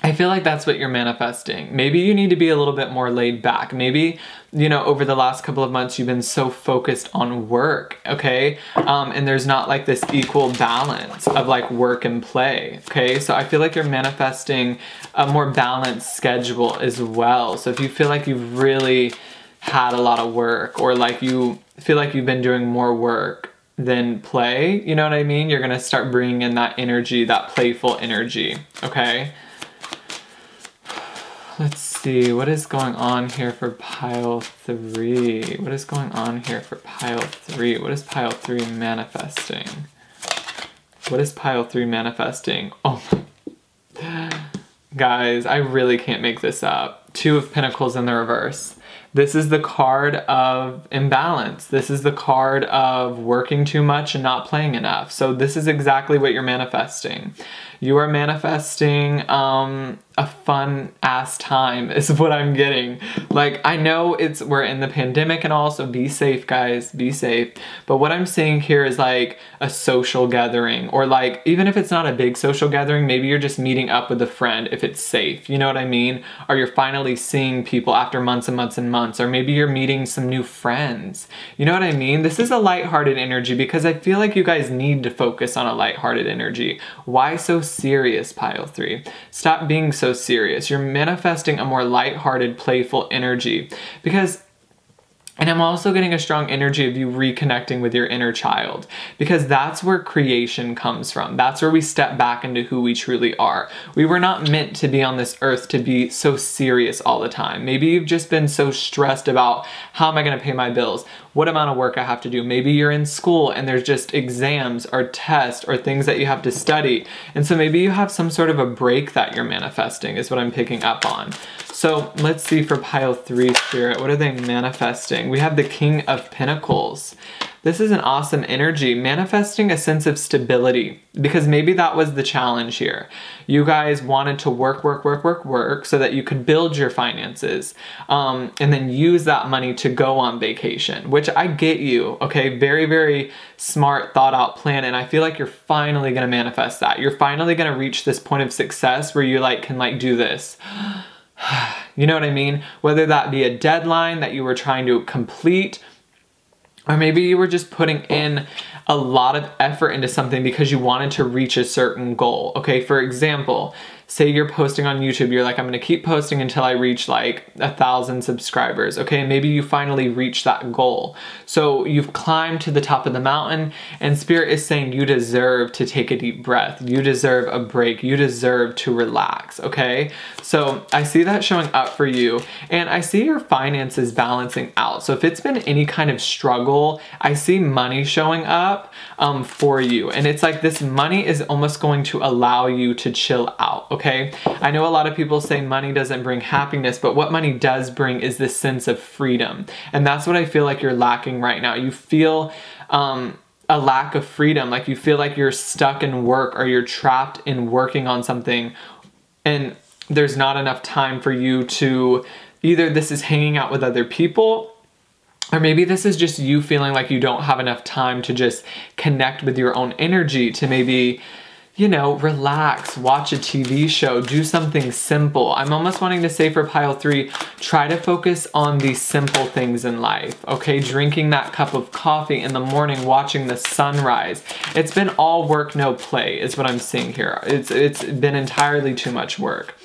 I feel like that's what you're manifesting. Maybe you need to be a little bit more laid back. Maybe, you know, over the last couple of months, you've been so focused on work, okay? And there's not like this equal balance of like work and play, okay? So I feel like you're manifesting a more balanced schedule as well. So if you feel like you've really had a lot of work, or like you feel like you've been doing more work than play, you know what I mean? You're gonna start bringing in that energy, that playful energy, okay? Let's see, what is going on here for pile 3? What is going on here for pile 3? What is pile 3 manifesting? What is pile 3 manifesting? Oh, guys, I really can't make this up. 2 of Pentacles in the reverse. This is the card of imbalance. This is the card of working too much and not playing enough. So this is exactly what you're manifesting. You are manifesting a fun ass time is what I'm getting. Like, I know we're in the pandemic and all, so be safe, guys, be safe. But what I'm seeing here is like a social gathering, or like, even if it's not a big social gathering, maybe you're just meeting up with a friend if it's safe, you know what I mean? Or you're finally seeing people after months and months and months, or maybe you're meeting some new friends. You know what I mean? This is a lighthearted energy, because I feel like you guys need to focus on a lighthearted energy. Why so serious, pile 3? Stop being so serious. You're manifesting a more lighthearted, playful energy, because, and I'm also getting a strong energy of you reconnecting with your inner child, because that's where creation comes from. That's where we step back into who we truly are. We were not meant to be on this earth to be so serious all the time. Maybe you've just been so stressed about, how am I going to pay my bills? What amount of work I have to do? Maybe you're in school and there's just exams or tests or things that you have to study. And so maybe you have some sort of a break that you're manifesting, is what I'm picking up on. So let's see for pile 3 spirit, what are they manifesting? We have the King of Pentacles. this is an awesome energy, manifesting a sense of stability, because maybe that was the challenge here. You guys wanted to work so that you could build your finances, and then use that money to go on vacation, which I get you, okay? Very, very smart, thought out plan, and I feel like you're finally gonna manifest that. You're finally gonna reach this point of success where you can do this. You know what I mean? Whether that be a deadline that you were trying to complete, or maybe you were just putting in a lot of effort into something because you wanted to reach a certain goal. Okay, for example, say you're posting on YouTube, you're like, I'm gonna keep posting until I reach like 1,000 subscribers. Okay, maybe you finally reach that goal. So you've climbed to the top of the mountain, and Spirit is saying you deserve to take a deep breath. You deserve a break. You deserve to relax, okay? So I see that showing up for you, and I see your finances balancing out. So if it's been any kind of struggle, I see money showing up for you. And it's like this money is almost going to allow you to chill out, okay? I know a lot of people say money doesn't bring happiness, but what money does bring is this sense of freedom. And that's what I feel like you're lacking right now. You feel a lack of freedom, like you feel like you're stuck in work, or you're trapped in working on something, and there's not enough time for you to, either this is hanging out with other people, or maybe this is just you feeling like you don't have enough time to just connect with your own energy, to maybe, you know, relax, watch a TV show, do something simple. I'm almost wanting to say for pile 3, try to focus on these simple things in life, okay? Drinking that cup of coffee in the morning, watching the sunrise. It's been all work, no play is what I'm seeing here. It's been entirely too much work.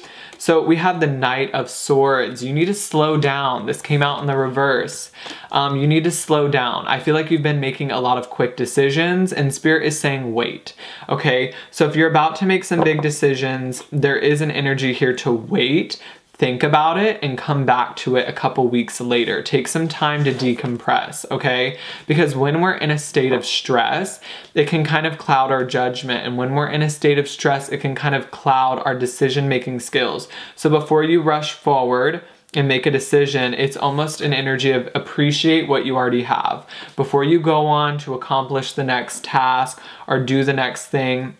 So we have the Knight of Swords. You need to slow down. This came out in the reverse. You need to slow down. I feel like you've been making a lot of quick decisions, and Spirit is saying wait, okay? So if you're about to make some big decisions, there is an energy here to wait, think about it, and come back to it a couple weeks later. Take some time to decompress, okay? Because when we're in a state of stress, it can kind of cloud our judgment. And when we're in a state of stress, it can kind of cloud our decision-making skills. So before you rush forward and make a decision, it's almost an energy of appreciate what you already have. Before you go on to accomplish the next task or do the next thing,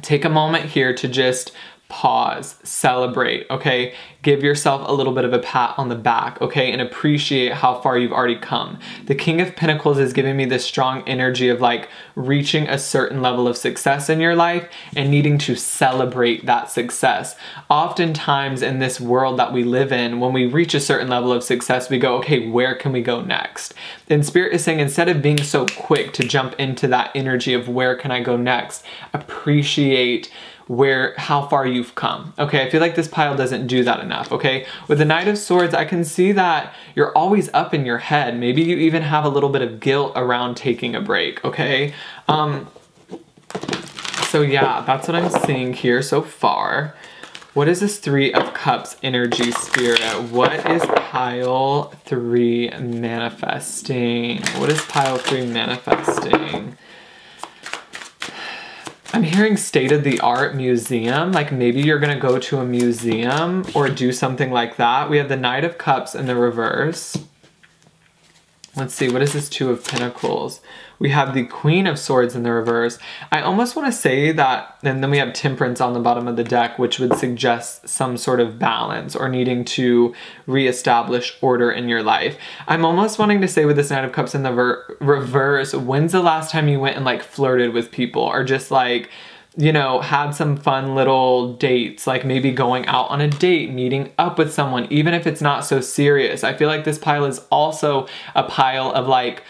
take a moment here to just pause, celebrate, okay? Give yourself a little bit of a pat on the back, okay? And appreciate how far you've already come. The King of Pentacles is giving me this strong energy of like reaching a certain level of success in your life and needing to celebrate that success. Oftentimes in this world that we live in, when we reach a certain level of success, we go, okay, where can we go next? And Spirit is saying, instead of being so quick to jump into that energy of where can I go next, appreciate how far you've come. Okay, I feel like this pile doesn't do that enough, okay? With the Knight of Swords, I can see that you're always up in your head. Maybe you even have a little bit of guilt around taking a break, okay? So yeah, that's what I'm seeing here so far. What is this 3 of Cups energy, Spirit? What is pile 3 manifesting? What is pile 3 manifesting? I'm hearing state-of-the-art museum, like maybe you're gonna go to a museum or do something like that. We have the Knight of Cups in the reverse. Let's see, what is this 2 of Pentacles? We have the Queen of Swords in the reverse. I almost want to say that, and then we have Temperance on the bottom of the deck, which would suggest some sort of balance or needing to reestablish order in your life. I'm almost wanting to say with this Knight of Cups in the reverse, when's the last time you went and like flirted with people, or just like, you know, had some fun little dates, like maybe going out on a date, meeting up with someone, even if it's not so serious. I feel like this pile is also a pile of like,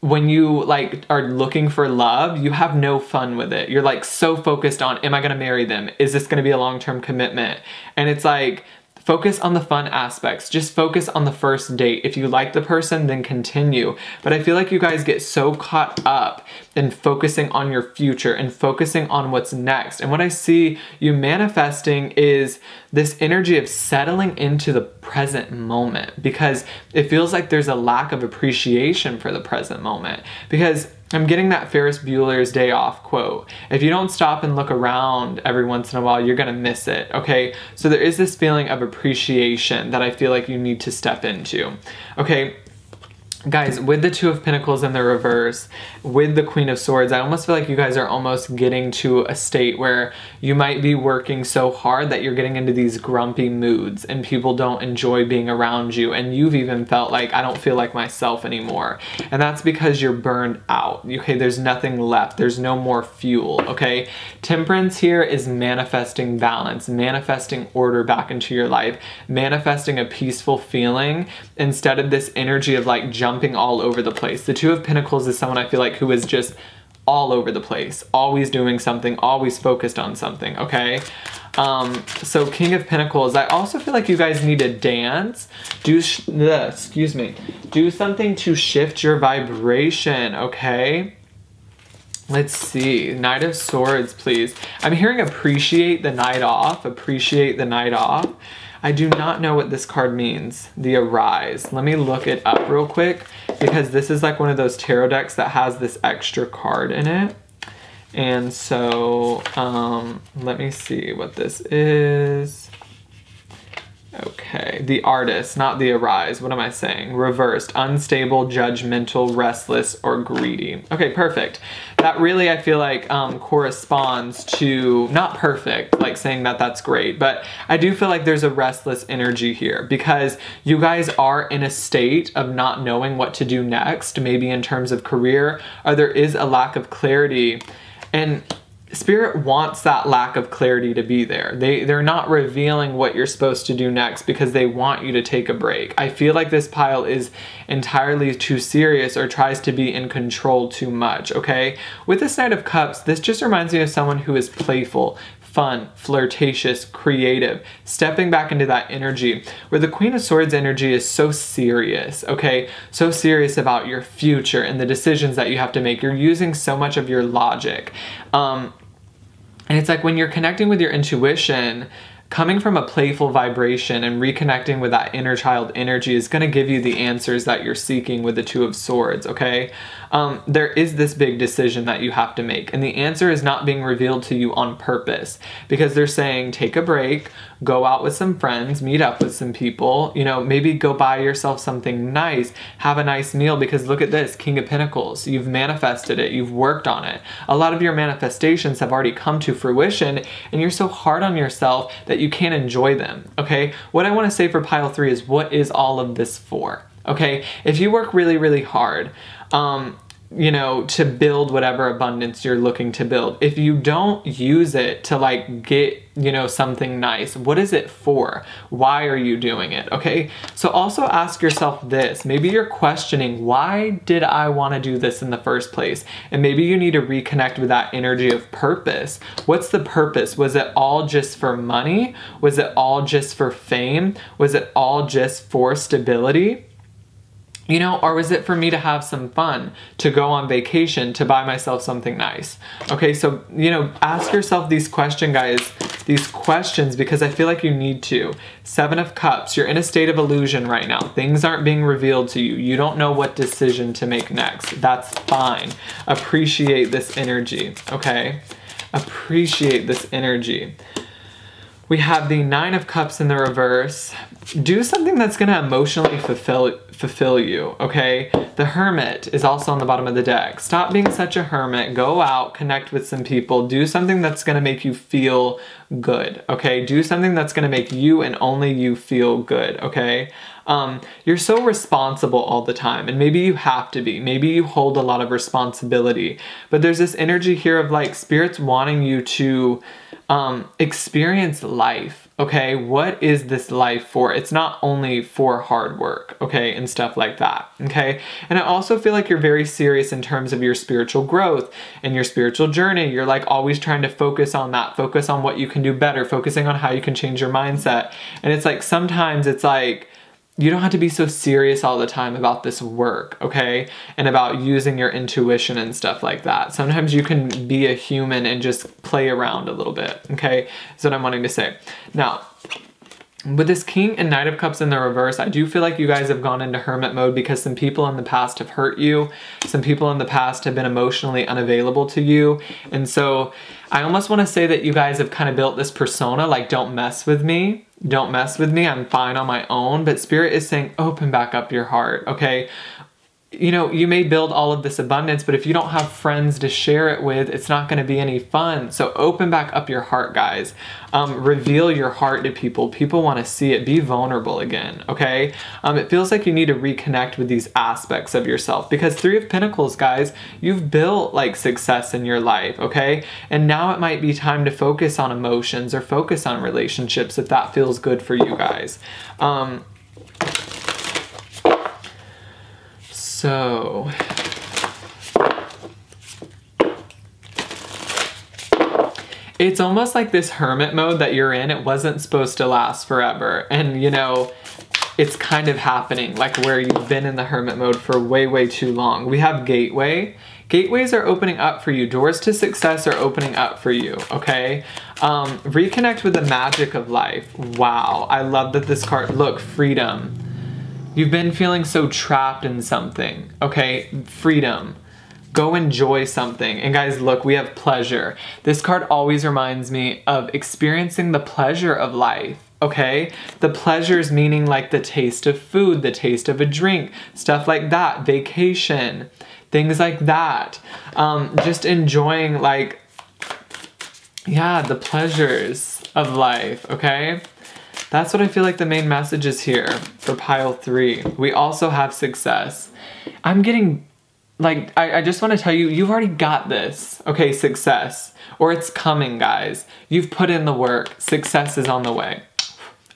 when you like are looking for love, you have no fun with it. You're like so focused on, am I gonna marry them? Is this gonna be a long-term commitment? And it's like, focus on the fun aspects. Just focus on the first date. If you like the person, then continue. But I feel like you guys get so caught up in focusing on your future and focusing on what's next. And what I see you manifesting is this energy of settling into the present moment, because it feels like there's a lack of appreciation for the present moment. Because I'm getting that Ferris Bueller's Day Off quote. If you don't stop and look around every once in a while, you're gonna miss it, okay? So there is this feeling of appreciation that I feel like you need to step into, okay? Guys, with the Two of Pentacles in the reverse, with the Queen of Swords, I almost feel like you guys are almost getting to a state where you might be working so hard that you're getting into these grumpy moods and people don't enjoy being around you, and you've even felt like, I don't feel like myself anymore. And that's because you're burned out, okay? There's nothing left. There's no more fuel, okay? Temperance here is manifesting balance, manifesting order back into your life, manifesting a peaceful feeling instead of this energy of like jumping all over the place. The Two of Pentacles is someone I feel like who is just all over the place, always doing something, always focused on something, okay? So King of Pentacles, I also feel like you guys need to dance, do something to shift your vibration, okay? Let's see, Knight of Swords, please. I'm hearing appreciate the night off, appreciate the night off. I do not know what this card means, the Arise. Let me look it up real quick because this is like one of those tarot decks that has this extra card in it. And so, let me see what this is. Okay, the Artist, not the Arise. What am I saying? Reversed, unstable, judgmental, restless, or greedy. Okay, perfect. That really, I feel like, corresponds to, not perfect, like saying that that's great, but I do feel like there's a restless energy here because you guys are in a state of not knowing what to do next, maybe in terms of career, or there is a lack of clarity. And Spirit wants that lack of clarity to be there. They're not revealing what you're supposed to do next because they want you to take a break. I feel like this pile is entirely too serious or tries to be in control too much, okay? With this Knight of Cups, this just reminds me of someone who is playful, fun, flirtatious, creative, stepping back into that energy, where the Queen of Swords energy is so serious, okay? So serious about your future and the decisions that you have to make. You're using so much of your logic. And it's like when you're connecting with your intuition, coming from a playful vibration and reconnecting with that inner child energy is going to give you the answers that you're seeking with the Two of Swords, okay? There is this big decision that you have to make, and the answer is not being revealed to you on purpose because they're saying take a break, go out with some friends, meet up with some people, you know, maybe go buy yourself something nice, have a nice meal, because look at this, King of Pentacles. You've manifested it, you've worked on it. A lot of your manifestations have already come to fruition, and you're so hard on yourself that you can't enjoy them, okay? What I want to say for pile 3 is, what is all of this for? Okay, if you work really, really hard, you know, to build whatever abundance you're looking to build, if you don't use it to like get, you know, something nice, what is it for? Why are you doing it? Okay, so also ask yourself this. Maybe you're questioning, why did I want to do this in the first place? And maybe you need to reconnect with that energy of purpose. What's the purpose? Was it all just for money? Was it all just for fame? Was it all just for stability? You know, or was it for me to have some fun, to go on vacation, to buy myself something nice? Okay, so, you know, ask yourself these questions, guys, these questions, because I feel like you need to. 7 of Cups, you're in a state of illusion right now. Things aren't being revealed to you. You don't know what decision to make next. That's fine. Appreciate this energy, okay? Appreciate this energy. We have the 9 of Cups in the reverse. Do something that's gonna emotionally fulfill you, okay? The Hermit is also on the bottom of the deck. Stop being such a hermit. Go out, connect with some people. Do something that's gonna make you feel good, okay? Do something that's gonna make you and only you feel good, okay? You're so responsible all the time, and maybe you have to be. Maybe you hold a lot of responsibility, but there's this energy here of like Spirit's wanting you to experience life, okay? What is this life for? It's not only for hard work, okay, and stuff like that, okay? And I also feel like you're very serious in terms of your spiritual growth and your spiritual journey. You're like always trying to focus on that, focus on what you can do better, focusing on how you can change your mindset. And it's like sometimes it's like, you don't have to be so serious all the time about this work, okay? And about using your intuition and stuff like that. Sometimes you can be a human and just play around a little bit, okay? That's what I'm wanting to say. Now, with this King and Knight of Cups in the reverse, I do feel like you guys have gone into hermit mode because some people in the past have hurt you. Some people in the past have been emotionally unavailable to you. And so I almost want to say that you guys have kind of built this persona, like, don't mess with me. Don't mess with me. I'm fine on my own. But Spirit is saying, open back up your heart, okay? you know, you may build all of this abundance, but if you don't have friends to share it with, it's not going to be any fun. So open back up your heart, guys. Reveal your heart to people. People want to see it. Be vulnerable again, okay? It feels like you need to reconnect with these aspects of yourself, because Three of Pentacles, guys, you've built like success in your life, okay? And now it might be time to focus on emotions or focus on relationships if that feels good for you guys. So, it's almost like this hermit mode that you're in, it wasn't supposed to last forever. And you know, it's kind of happening, like where you've been in the hermit mode for way, way too long. We have gateway. Gateways are opening up for you. Doors to success are opening up for you, okay? Reconnect with the magic of life. Wow, I love that this card, look, freedom. You've been feeling so trapped in something, okay? Freedom. Go enjoy something. And guys, look, we have pleasure. This card always reminds me of experiencing the pleasure of life, okay? The pleasures meaning like the taste of food, the taste of a drink, stuff like that, vacation, things like that. Just enjoying like, yeah, the pleasures of life, okay? That's what I feel like the main message is here for pile 3. We also have success. I'm getting, like, I just want to tell you, you've already got this. Okay, success. Or it's coming, guys. You've put in the work. Success is on the way.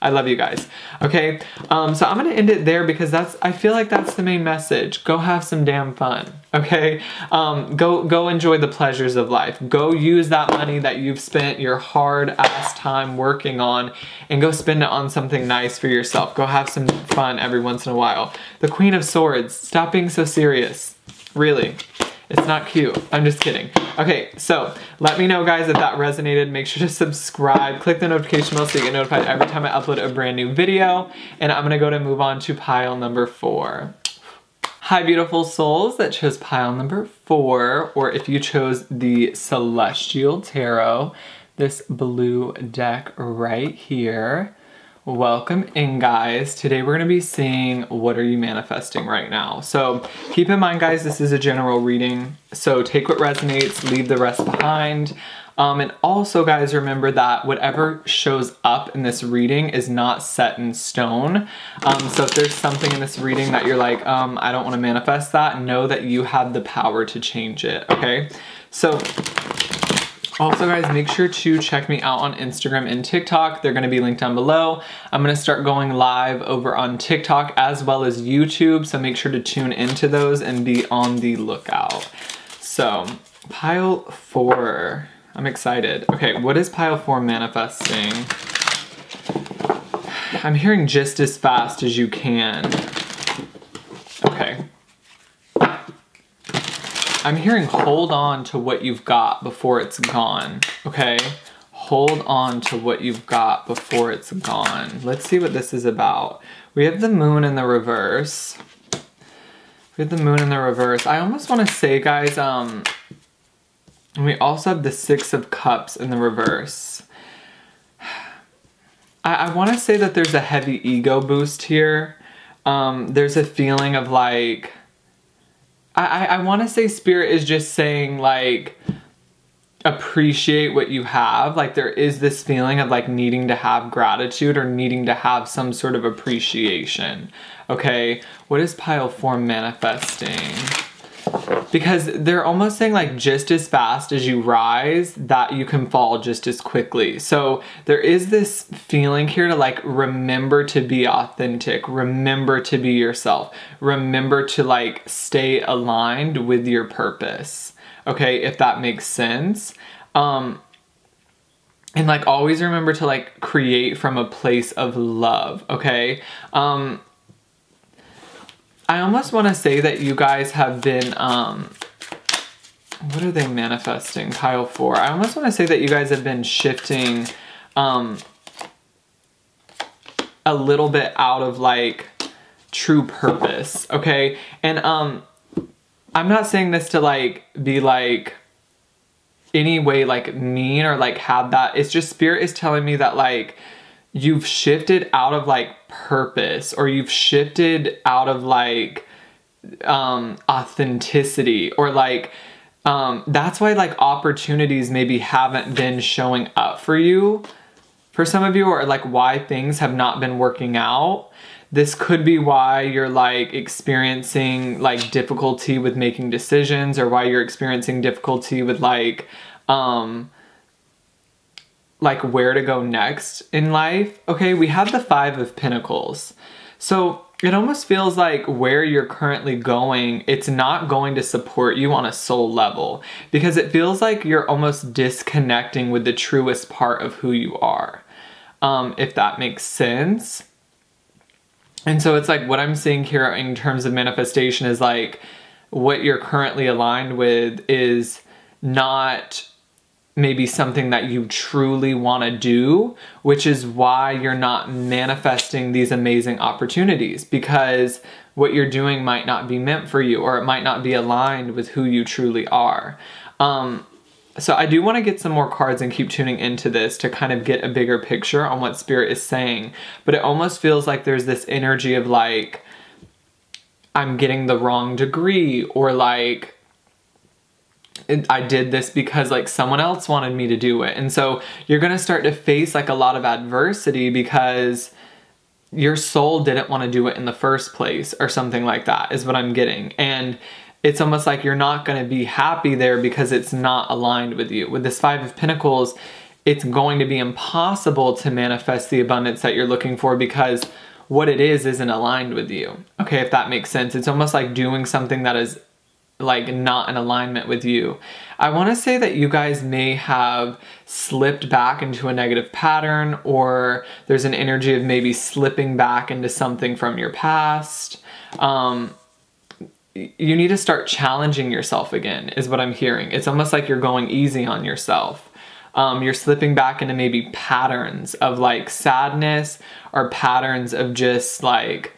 I love you guys. Okay, so I'm gonna end it there because I feel like that's the main message. Go have some damn fun, okay? Go enjoy the pleasures of life. Go use that money that you've spent your hard ass time working on and go spend it on something nice for yourself. Go have some fun every once in a while. The Queen of Swords, stop being so serious. Really. It's not cute. I'm just kidding. Okay, so let me know, guys, if that resonated. Make sure to subscribe. Click the notification bell so you get notified every time I upload a brand new video. And I'm gonna move on to pile number 4. Hi, beautiful souls that chose pile number 4, or if you chose the Celestial Tarot, this blue deck right here. Welcome in, guys. Today we're going to be seeing what are you manifesting right now. So keep in mind, guys, this is a general reading. So take what resonates, leave the rest behind. And also, guys, remember that whatever shows up in this reading is not set in stone. So if there's something in this reading that you're like, I don't want to manifest that, know that you have the power to change it, okay? So also, guys, make sure to check me out on Instagram and TikTok. They're going to be linked down below. I'm going to start going live over on TikTok as well as YouTube, so make sure to tune into those and be on the lookout. So, pile 4. I'm excited. Okay, what is pile 4 manifesting? I'm hearing just as fast as you can. Okay. I'm hearing hold on to what you've got before it's gone, okay? Hold on to what you've got before it's gone. Let's see what this is about. We have the moon in the reverse. We have the moon in the reverse. I almost want to say, guys, we also have the 6 of Cups in the reverse. I want to say that there's a heavy ego boost here. There's a feeling of like, I want to say Spirit is just saying like, appreciate what you have. Like there is this feeling of like needing to have gratitude or needing to have some sort of appreciation. Okay, what is pile 4 manifesting? Because they're almost saying like just as fast as you rise, that you can fall just as quickly. So there is this feeling here to like remember to be authentic, remember to be yourself, remember to like stay aligned with your purpose. Okay, if that makes sense. And like always remember to like create from a place of love, okay? I almost want to say that you guys have been, what are they manifesting? Pile 4. I almost want to say that you guys have been shifting a little bit out of like true purpose, okay? And I'm not saying this to like be like any way like mean or like have that. It's just Spirit is telling me that like you've shifted out of like purpose, or you've shifted out of like authenticity, or like, that's why like opportunities maybe haven't been showing up for you, for some of you, or like why things have not been working out. This could be why you're like experiencing like difficulty with making decisions, or why you're experiencing difficulty with like where to go next in life. Okay, we have the 5 of Pentacles. So it almost feels like where you're currently going, it's not going to support you on a soul level, because it feels like you're almost disconnecting with the truest part of who you are, if that makes sense. And so it's like what I'm seeing here in terms of manifestation is like what you're currently aligned with is not maybe something that you truly want to do, which is why you're not manifesting these amazing opportunities, because what you're doing might not be meant for you, or it might not be aligned with who you truly are. So I do want to get some more cards and keep tuning into this to kind of get a bigger picture on what Spirit is saying. But it almost feels like there's this energy of like, I'm getting the wrong degree, or like, I did this because like someone else wanted me to do it. And so you're going to start to face like a lot of adversity because your soul didn't want to do it in the first place, or something like that is what I'm getting. And it's almost like you're not going to be happy there because it's not aligned with you. With this 5 of Pentacles, it's going to be impossible to manifest the abundance that you're looking for because what it is isn't aligned with you. Okay, if that makes sense. It's almost like doing something that is like not in alignment with you. I want to say that you guys may have slipped back into a negative pattern, or there's an energy of maybe slipping back into something from your past. You need to start challenging yourself again, is what I'm hearing. It's almost like you're going easy on yourself. You're slipping back into maybe patterns of like sadness, or patterns of just like,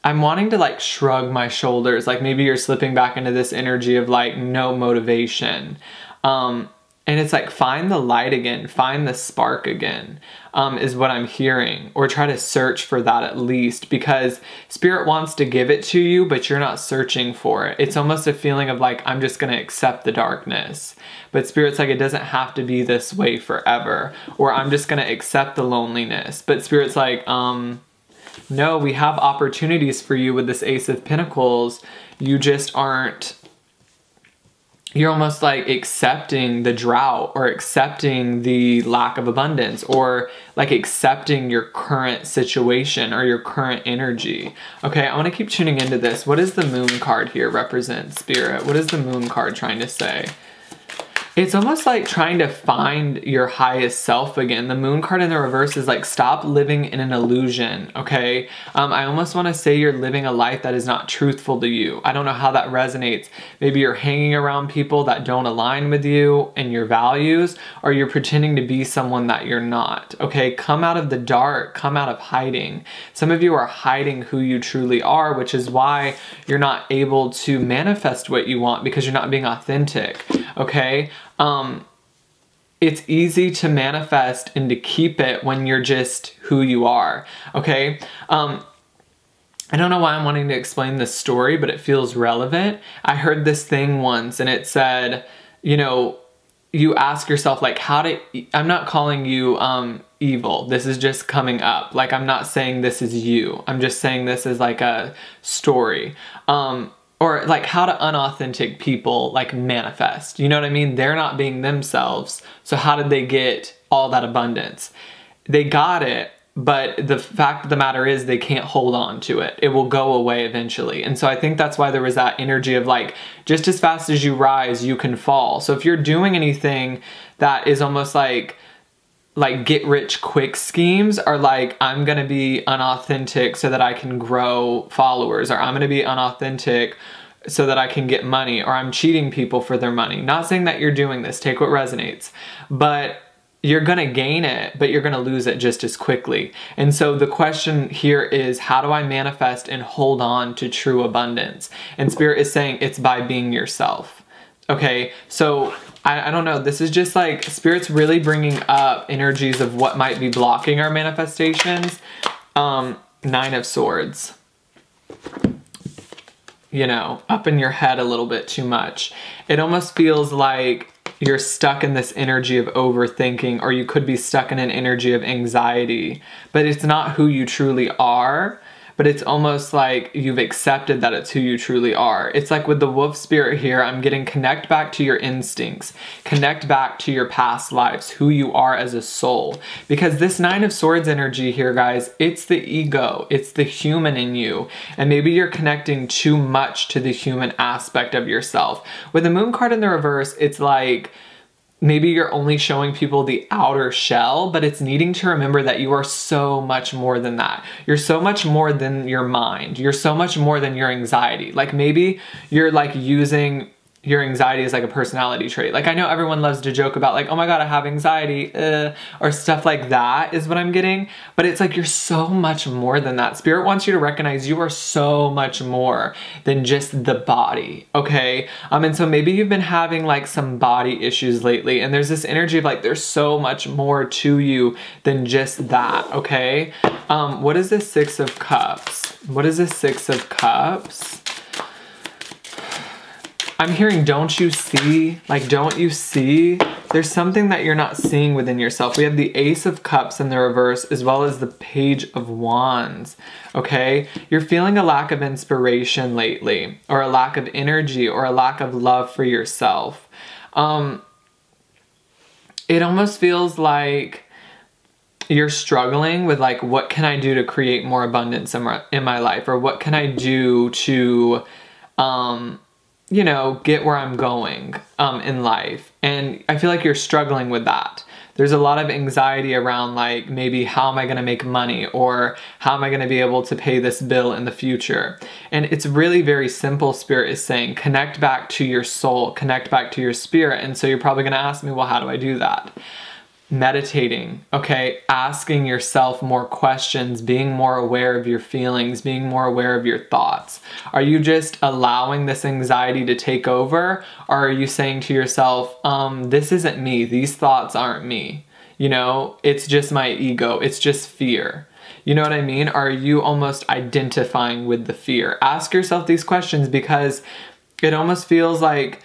I'm wanting to like shrug my shoulders. Like maybe you're slipping back into this energy of like no motivation. And it's like, find the light again, find the spark again, is what I'm hearing. Or try to search for that at least, because Spirit wants to give it to you, but you're not searching for it. It's almost a feeling of like, I'm just gonna accept the darkness. But Spirit's like, it doesn't have to be this way forever. Or I'm just gonna accept the loneliness. But Spirit's like, no, we have opportunities for you with this Ace of Pentacles. You just aren't, you're almost like accepting the drought, or accepting the lack of abundance, or like accepting your current situation or your current energy. Okay, I want to keep tuning into this. What does the Moon card here represent, Spirit? What is the Moon card trying to say? It's almost like trying to find your highest self again. The Moon card in the reverse is like, stop living in an illusion, okay? I almost want to say you're living a life that is not truthful to you. I don't know how that resonates. Maybe you're hanging around people that don't align with you and your values, or you're pretending to be someone that you're not, okay? Come out of the dark, come out of hiding. Some of you are hiding who you truly are, which is why you're not able to manifest what you want, because you're not being authentic, okay? It's easy to manifest and to keep it when you're just who you are, okay? I don't know why I'm wanting to explain this story, but it feels relevant. I heard this thing once, and it said, you know, you ask yourself, like, I'm not calling you evil. This is just coming up. Like, I'm not saying this is you. I'm just saying this is like a story. Or like how to unauthentic people like manifest. You know what I mean? They're not being themselves. So how did they get all that abundance? They got it, but the fact of the matter is they can't hold on to it. It will go away eventually. And so I think that's why there was that energy of like, just as fast as you rise, you can fall. So if you're doing anything that is almost like get rich quick schemes, are like, I'm gonna be unauthentic so that I can grow followers, or I'm gonna be unauthentic so that I can get money, or I'm cheating people for their money. Not saying that you're doing this, take what resonates, but you're gonna gain it, but you're gonna lose it just as quickly. And so the question here is, how do I manifest and hold on to true abundance? And Spirit is saying it's by being yourself. Okay, so I don't know, this is just like, Spirit's really bringing up energies of what might be blocking our manifestations. 9 of Swords. you know, up in your head a little bit too much. It almost feels like you're stuck in this energy of overthinking, or you could be stuck in an energy of anxiety, but it's not who you truly are. But it's almost like you've accepted that it's who you truly are. It's like with the wolf spirit here, I'm getting connect back to your instincts, connect back to your past lives, who you are as a soul. Because this Nine of Swords energy here, guys, it's the ego, it's the human in you. And maybe you're connecting too much to the human aspect of yourself. With the Moon card in the reverse, it's like, maybe you're only showing people the outer shell, but it's needing to remember that you are so much more than that. You're so much more than your mind. You're so much more than your anxiety. Like maybe you're like using your anxiety as like a personality trait. Like I know everyone loves to joke about like, oh my God, I have anxiety, or stuff like that is what I'm getting. But it's like, you're so much more than that. Spirit wants you to recognize you are so much more than just the body, okay? And so maybe you've been having like some body issues lately, and there's this energy of like, there's so much more to you than just that, okay? What is this Six of Cups? What is this Six of Cups? I'm hearing, don't you see? Like, don't you see? There's something that you're not seeing within yourself. We have the Ace of Cups in the reverse, as well as the Page of Wands, okay? You're feeling a lack of inspiration lately, or a lack of energy, or a lack of love for yourself. It almost feels like you're struggling with like, what can I do to create more abundance in my life? Or what can I do to, you know, get where I'm going in life. And I feel like you're struggling with that. There's a lot of anxiety around like, maybe how am I going to make money, or how am I going to be able to pay this bill in the future? And it's really very simple. Spirit is saying, connect back to your soul, connect back to your spirit. And so you're probably going to ask me, well, how do I do that? Meditating, okay? Asking yourself more questions, being more aware of your feelings, being more aware of your thoughts. Are you just allowing this anxiety to take over? Or are you saying to yourself, this isn't me, these thoughts aren't me, you know, it's just my ego, it's just fear. You know what I mean? Are you almost identifying with the fear? Ask yourself these questions, because it almost feels like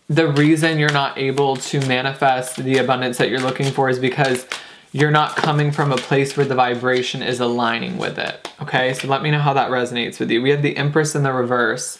the reason you're not able to manifest the abundance that you're looking for is because you're not coming from a place where the vibration is aligning with it. Okay, so let me know how that resonates with you. We have the Empress in the reverse.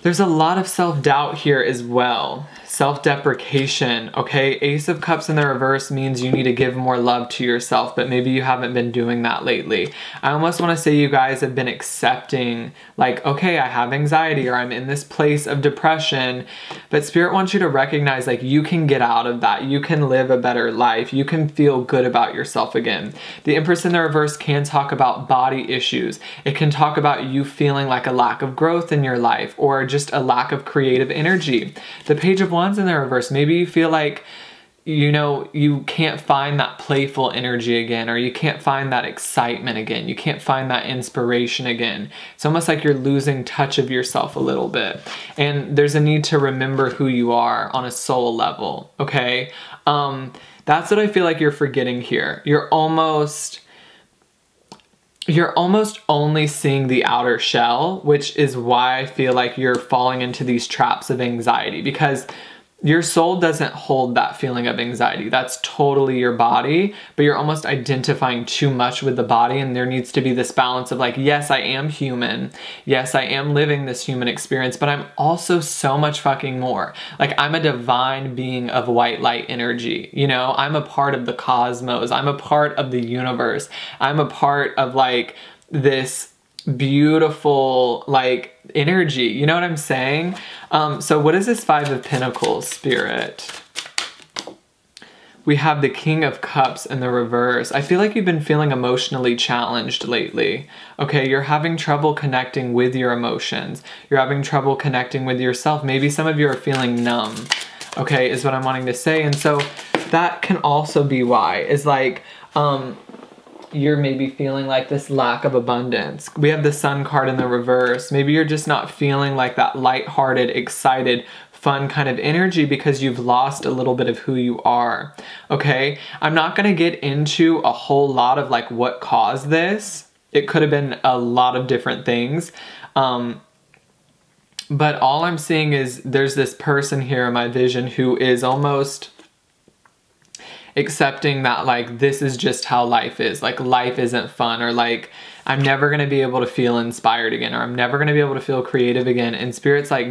There's a lot of self-doubt here as well. Self-deprecation, okay? Ace of Cups in the reverse means you need to give more love to yourself, but maybe you haven't been doing that lately. I almost want to say you guys have been accepting, like, okay, I have anxiety, or I'm in this place of depression, but Spirit wants you to recognize, like, you can get out of that. You can live a better life. You can feel good about yourself again. The Empress in the reverse can talk about body issues. It can talk about you feeling like a lack of growth in your life, or just a lack of creative energy. The Page of Wands in the reverse, maybe you feel like, you know, you can't find that playful energy again, or you can't find that excitement again. You can't find that inspiration again. It's almost like you're losing touch of yourself a little bit. And there's a need to remember who you are on a soul level, okay? That's what I feel like you're forgetting here. You're almost only seeing the outer shell, which is why I feel like you're falling into these traps of anxiety, because your soul doesn't hold that feeling of anxiety. That's totally your body, but you're almost identifying too much with the body, and there needs to be this balance of like, yes, I am human. Yes, I am living this human experience, but I'm also so much fucking more. Like, I'm a divine being of white light energy, you know? I'm a part of the cosmos. I'm a part of the universe. I'm a part of like this beautiful like energy, you know what I'm saying? So what is this Five of Pentacles, Spirit? We have the King of Cups in the reverse. I feel like you've been feeling emotionally challenged lately. Okay, you're having trouble connecting with your emotions. You're having trouble connecting with yourself. Maybe some of you are feeling numb, okay, is what I'm wanting to say. And so that can also be why, is like, you're maybe feeling like this lack of abundance. We have the Sun card in the reverse. Maybe you're just not feeling like that lighthearted, excited, fun kind of energy because you've lost a little bit of who you are, okay? I'm not gonna get into a whole lot of like what caused this, it could have been a lot of different things. But all I'm seeing is there's this person here in my vision who is almost accepting that, like, this is just how life is. Like, life isn't fun, or like, I'm never going to be able to feel inspired again, or I'm never going to be able to feel creative again. And Spirit's like,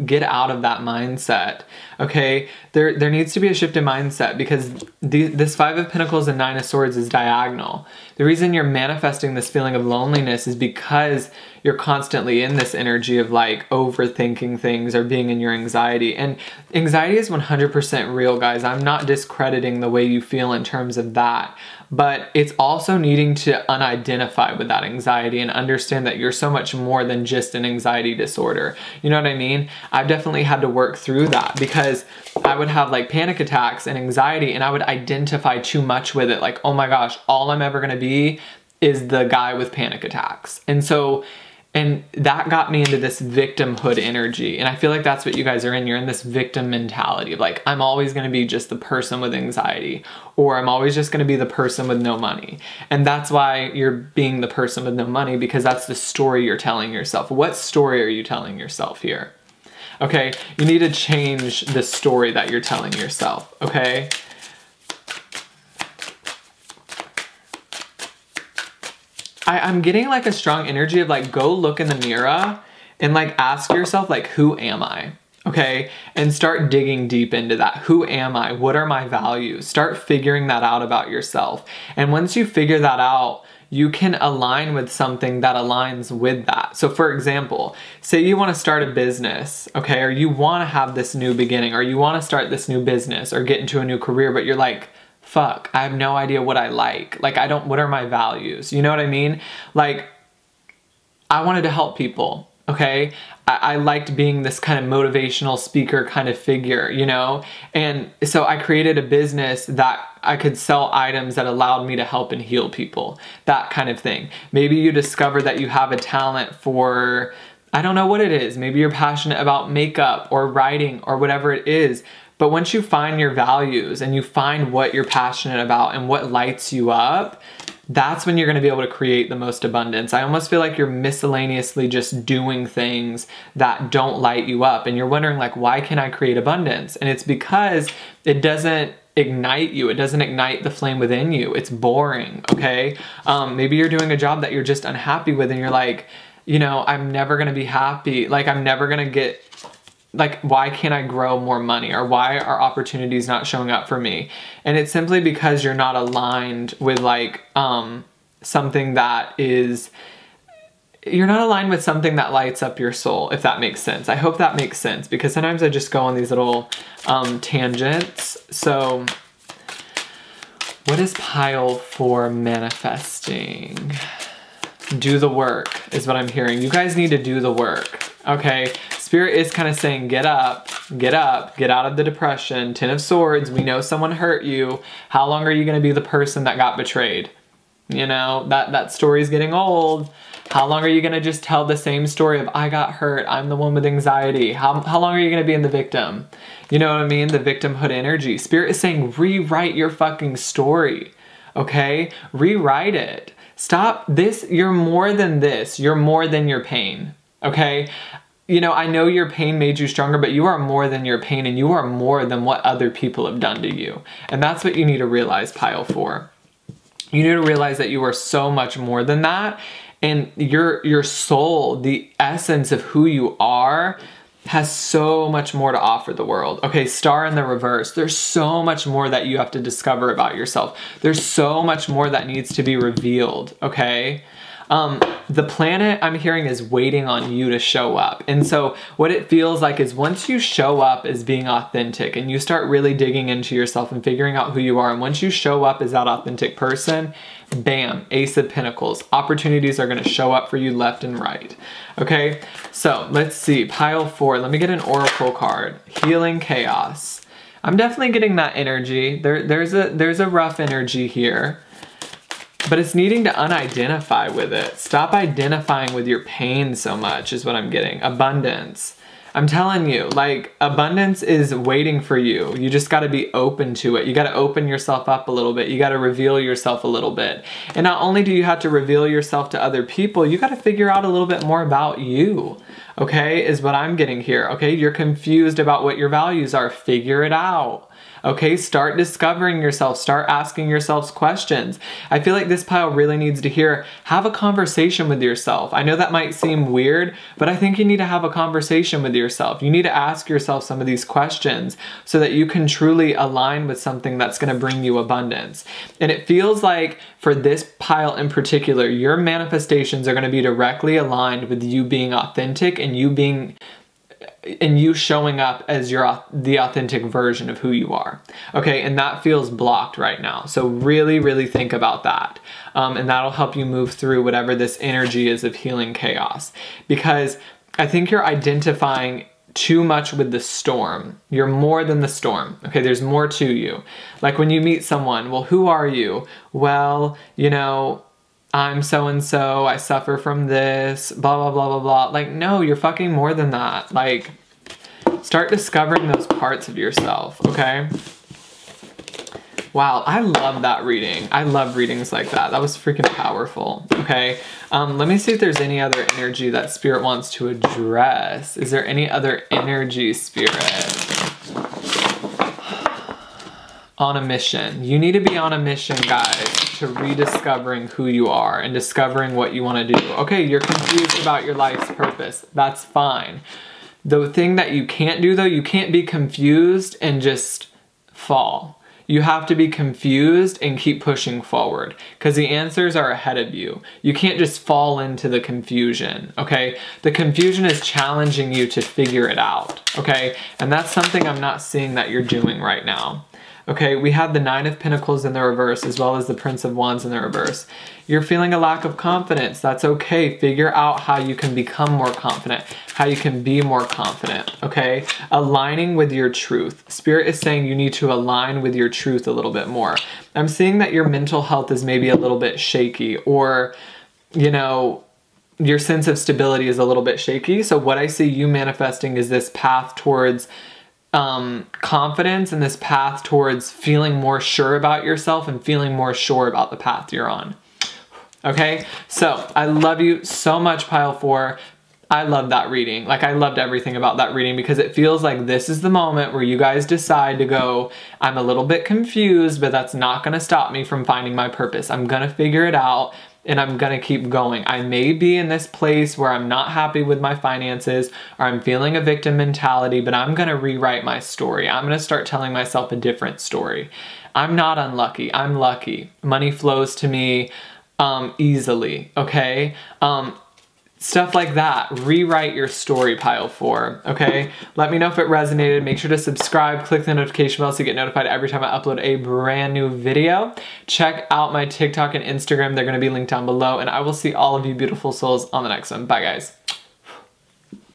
get out of that mindset. Okay, there needs to be a shift in mindset, because this Five of Pentacles and Nine of Swords is diagonal. The reason you're manifesting this feeling of loneliness is because you're constantly in this energy of like overthinking things or being in your anxiety. And anxiety is 100% real, guys. I'm not discrediting the way you feel in terms of that, but it's also needing to unidentify with that anxiety and understand that you're so much more than just an anxiety disorder. You know what I mean? I've definitely had to work through that, because I would have like panic attacks and anxiety, and I would identify too much with it. Like, oh my gosh, all I'm ever gonna be is the guy with panic attacks. And that got me into this victimhood energy. And I feel like that's what you guys are in. You're in this victim mentality of like, I'm always going to be just the person with anxiety, or I'm always just going to be the person with no money. And that's why you're being the person with no money, because that's the story you're telling yourself. What story are you telling yourself here? Okay, you need to change the story that you're telling yourself, okay? I'm getting like a strong energy of like, go look in the mirror and like ask yourself, like, who am I? Okay, and start digging deep into that. Who am I? What are my values? Start figuring that out about yourself. And once you figure that out, you can align with something that aligns with that. So for example, say you want to start a business, okay, or you want to have this new beginning, or you want to start this new business or get into a new career, but you're like, fuck, I have no idea what I like. Like, what are my values? You know what I mean? Like, I wanted to help people, okay? I liked being this kind of motivational speaker kind of figure, you know? And so I created a business that I could sell items that allowed me to help and heal people, that kind of thing. Maybe you discover that you have a talent for, I don't know what it is. Maybe you're passionate about makeup or writing or whatever it is. But once you find your values and you find what you're passionate about and what lights you up, that's when you're going to be able to create the most abundance. I almost feel like you're miscellaneously just doing things that don't light you up. And you're wondering, like, why can I create abundance? And it's because it doesn't ignite you. It doesn't ignite the flame within you. It's boring, okay? Maybe you're doing a job that you're just unhappy with and you're like, you know, I'm never going to be happy. Like, I'm never going to get... like, why can't I grow more money? Or why are opportunities not showing up for me? And it's simply because you're not aligned with like something that is, you're not aligned with something that lights up your soul, if that makes sense. I hope that makes sense, because sometimes I just go on these little tangents. So what is pile for manifesting? Do the work is what I'm hearing. You guys need to do the work, okay? Spirit is kind of saying, get up, get out of the depression. Ten of Swords, we know someone hurt you. How long are you going to be the person that got betrayed? You know, that story's getting old. How long are you going to just tell the same story of, I got hurt, I'm the one with anxiety? How long are you going to be in the victim? You know what I mean? The victimhood energy. Spirit is saying, rewrite your fucking story, okay? Rewrite it. Stop this. You're more than this. You're more than your pain, okay? You know, I know your pain made you stronger, but you are more than your pain, and you are more than what other people have done to you. And that's what you need to realize, pile 4. You need to realize that you are so much more than that. And your soul, the essence of who you are, has so much more to offer the world. Okay, Star in the reverse. There's so much more that you have to discover about yourself. There's so much more that needs to be revealed, okay? The planet, I'm hearing, is waiting on you to show up. And so what it feels like is once you show up as being authentic and you start really digging into yourself and figuring out who you are, and once you show up as that authentic person, bam, Ace of Pentacles. Opportunities are going to show up for you left and right. Okay, so let's see. Pile 4. Let me get an oracle card. Healing Chaos. I'm definitely getting that energy. There's a rough energy here. But it's needing to unidentify with it. Stop identifying with your pain so much is what I'm getting. Abundance. I'm telling you, like, abundance is waiting for you. You just gotta be open to it. You gotta open yourself up a little bit. You gotta reveal yourself a little bit. And not only do you have to reveal yourself to other people, you gotta figure out a little bit more about you, okay, is what I'm getting here, okay? You're confused about what your values are. Figure it out. Okay, start discovering yourself, start asking yourselves questions. I feel like this pile really needs to hear, have a conversation with yourself. I know that might seem weird, but I think you need to have a conversation with yourself. You need to ask yourself some of these questions so that you can truly align with something that's gonna bring you abundance. And it feels like for this pile in particular, your manifestations are gonna be directly aligned with you being authentic and you showing up as the authentic version of who you are. Okay, and that feels blocked right now. So really, really think about that. And that'll help you move through whatever this energy is of healing chaos. Because I think you're identifying too much with the storm. You're more than the storm. Okay, there's more to you. Like when you meet someone, well, who are you? Well, you know, I'm so-and-so, I suffer from this, blah, blah, blah, blah, blah. Like, no, you're fucking more than that. Like, start discovering those parts of yourself, okay? Wow, I love that reading. I love readings like that. That was freaking powerful, okay? Let me see if there's any other energy that Spirit wants to address. Is there any other energy, Spirit? On a mission. You need to be on a mission, guys, to rediscovering who you are and discovering what you want to do. Okay, you're confused about your life's purpose. That's fine. The thing that you can't do, though, you can't be confused and just fall. You have to be confused and keep pushing forward because the answers are ahead of you. You can't just fall into the confusion, okay? The confusion is challenging you to figure it out, okay? And that's something I'm not seeing that you're doing right now. Okay, we have the Nine of Pentacles in the reverse as well as the Prince of Wands in the reverse. You're feeling a lack of confidence. That's okay. Figure out how you can become more confident, how you can be more confident, okay? Aligning with your truth. Spirit is saying you need to align with your truth a little bit more. I'm seeing that your mental health is maybe a little bit shaky or, you know, your sense of stability is a little bit shaky. So what I see you manifesting is this path towards confidence and this path towards feeling more sure about yourself and feeling more sure about the path you're on. Okay, so I love you so much, Pile 4. I love that reading. Like, I loved everything about that reading because it feels like this is the moment where you guys decide to go, I'm a little bit confused, but that's not going to stop me from finding my purpose. I'm going to figure it out. And I'm gonna keep going. I may be in this place where I'm not happy with my finances or I'm feeling a victim mentality, but I'm gonna rewrite my story. I'm gonna start telling myself a different story. I'm not unlucky, I'm lucky. Money flows to me easily, okay? Stuff like that. Rewrite your story, Pile 4, okay? Let me know if it resonated. Make sure to subscribe, click the notification bell so you get notified every time I upload a brand new video. Check out my TikTok and Instagram. They're gonna be linked down below, and I will see all of you beautiful souls on the next one. Bye, guys.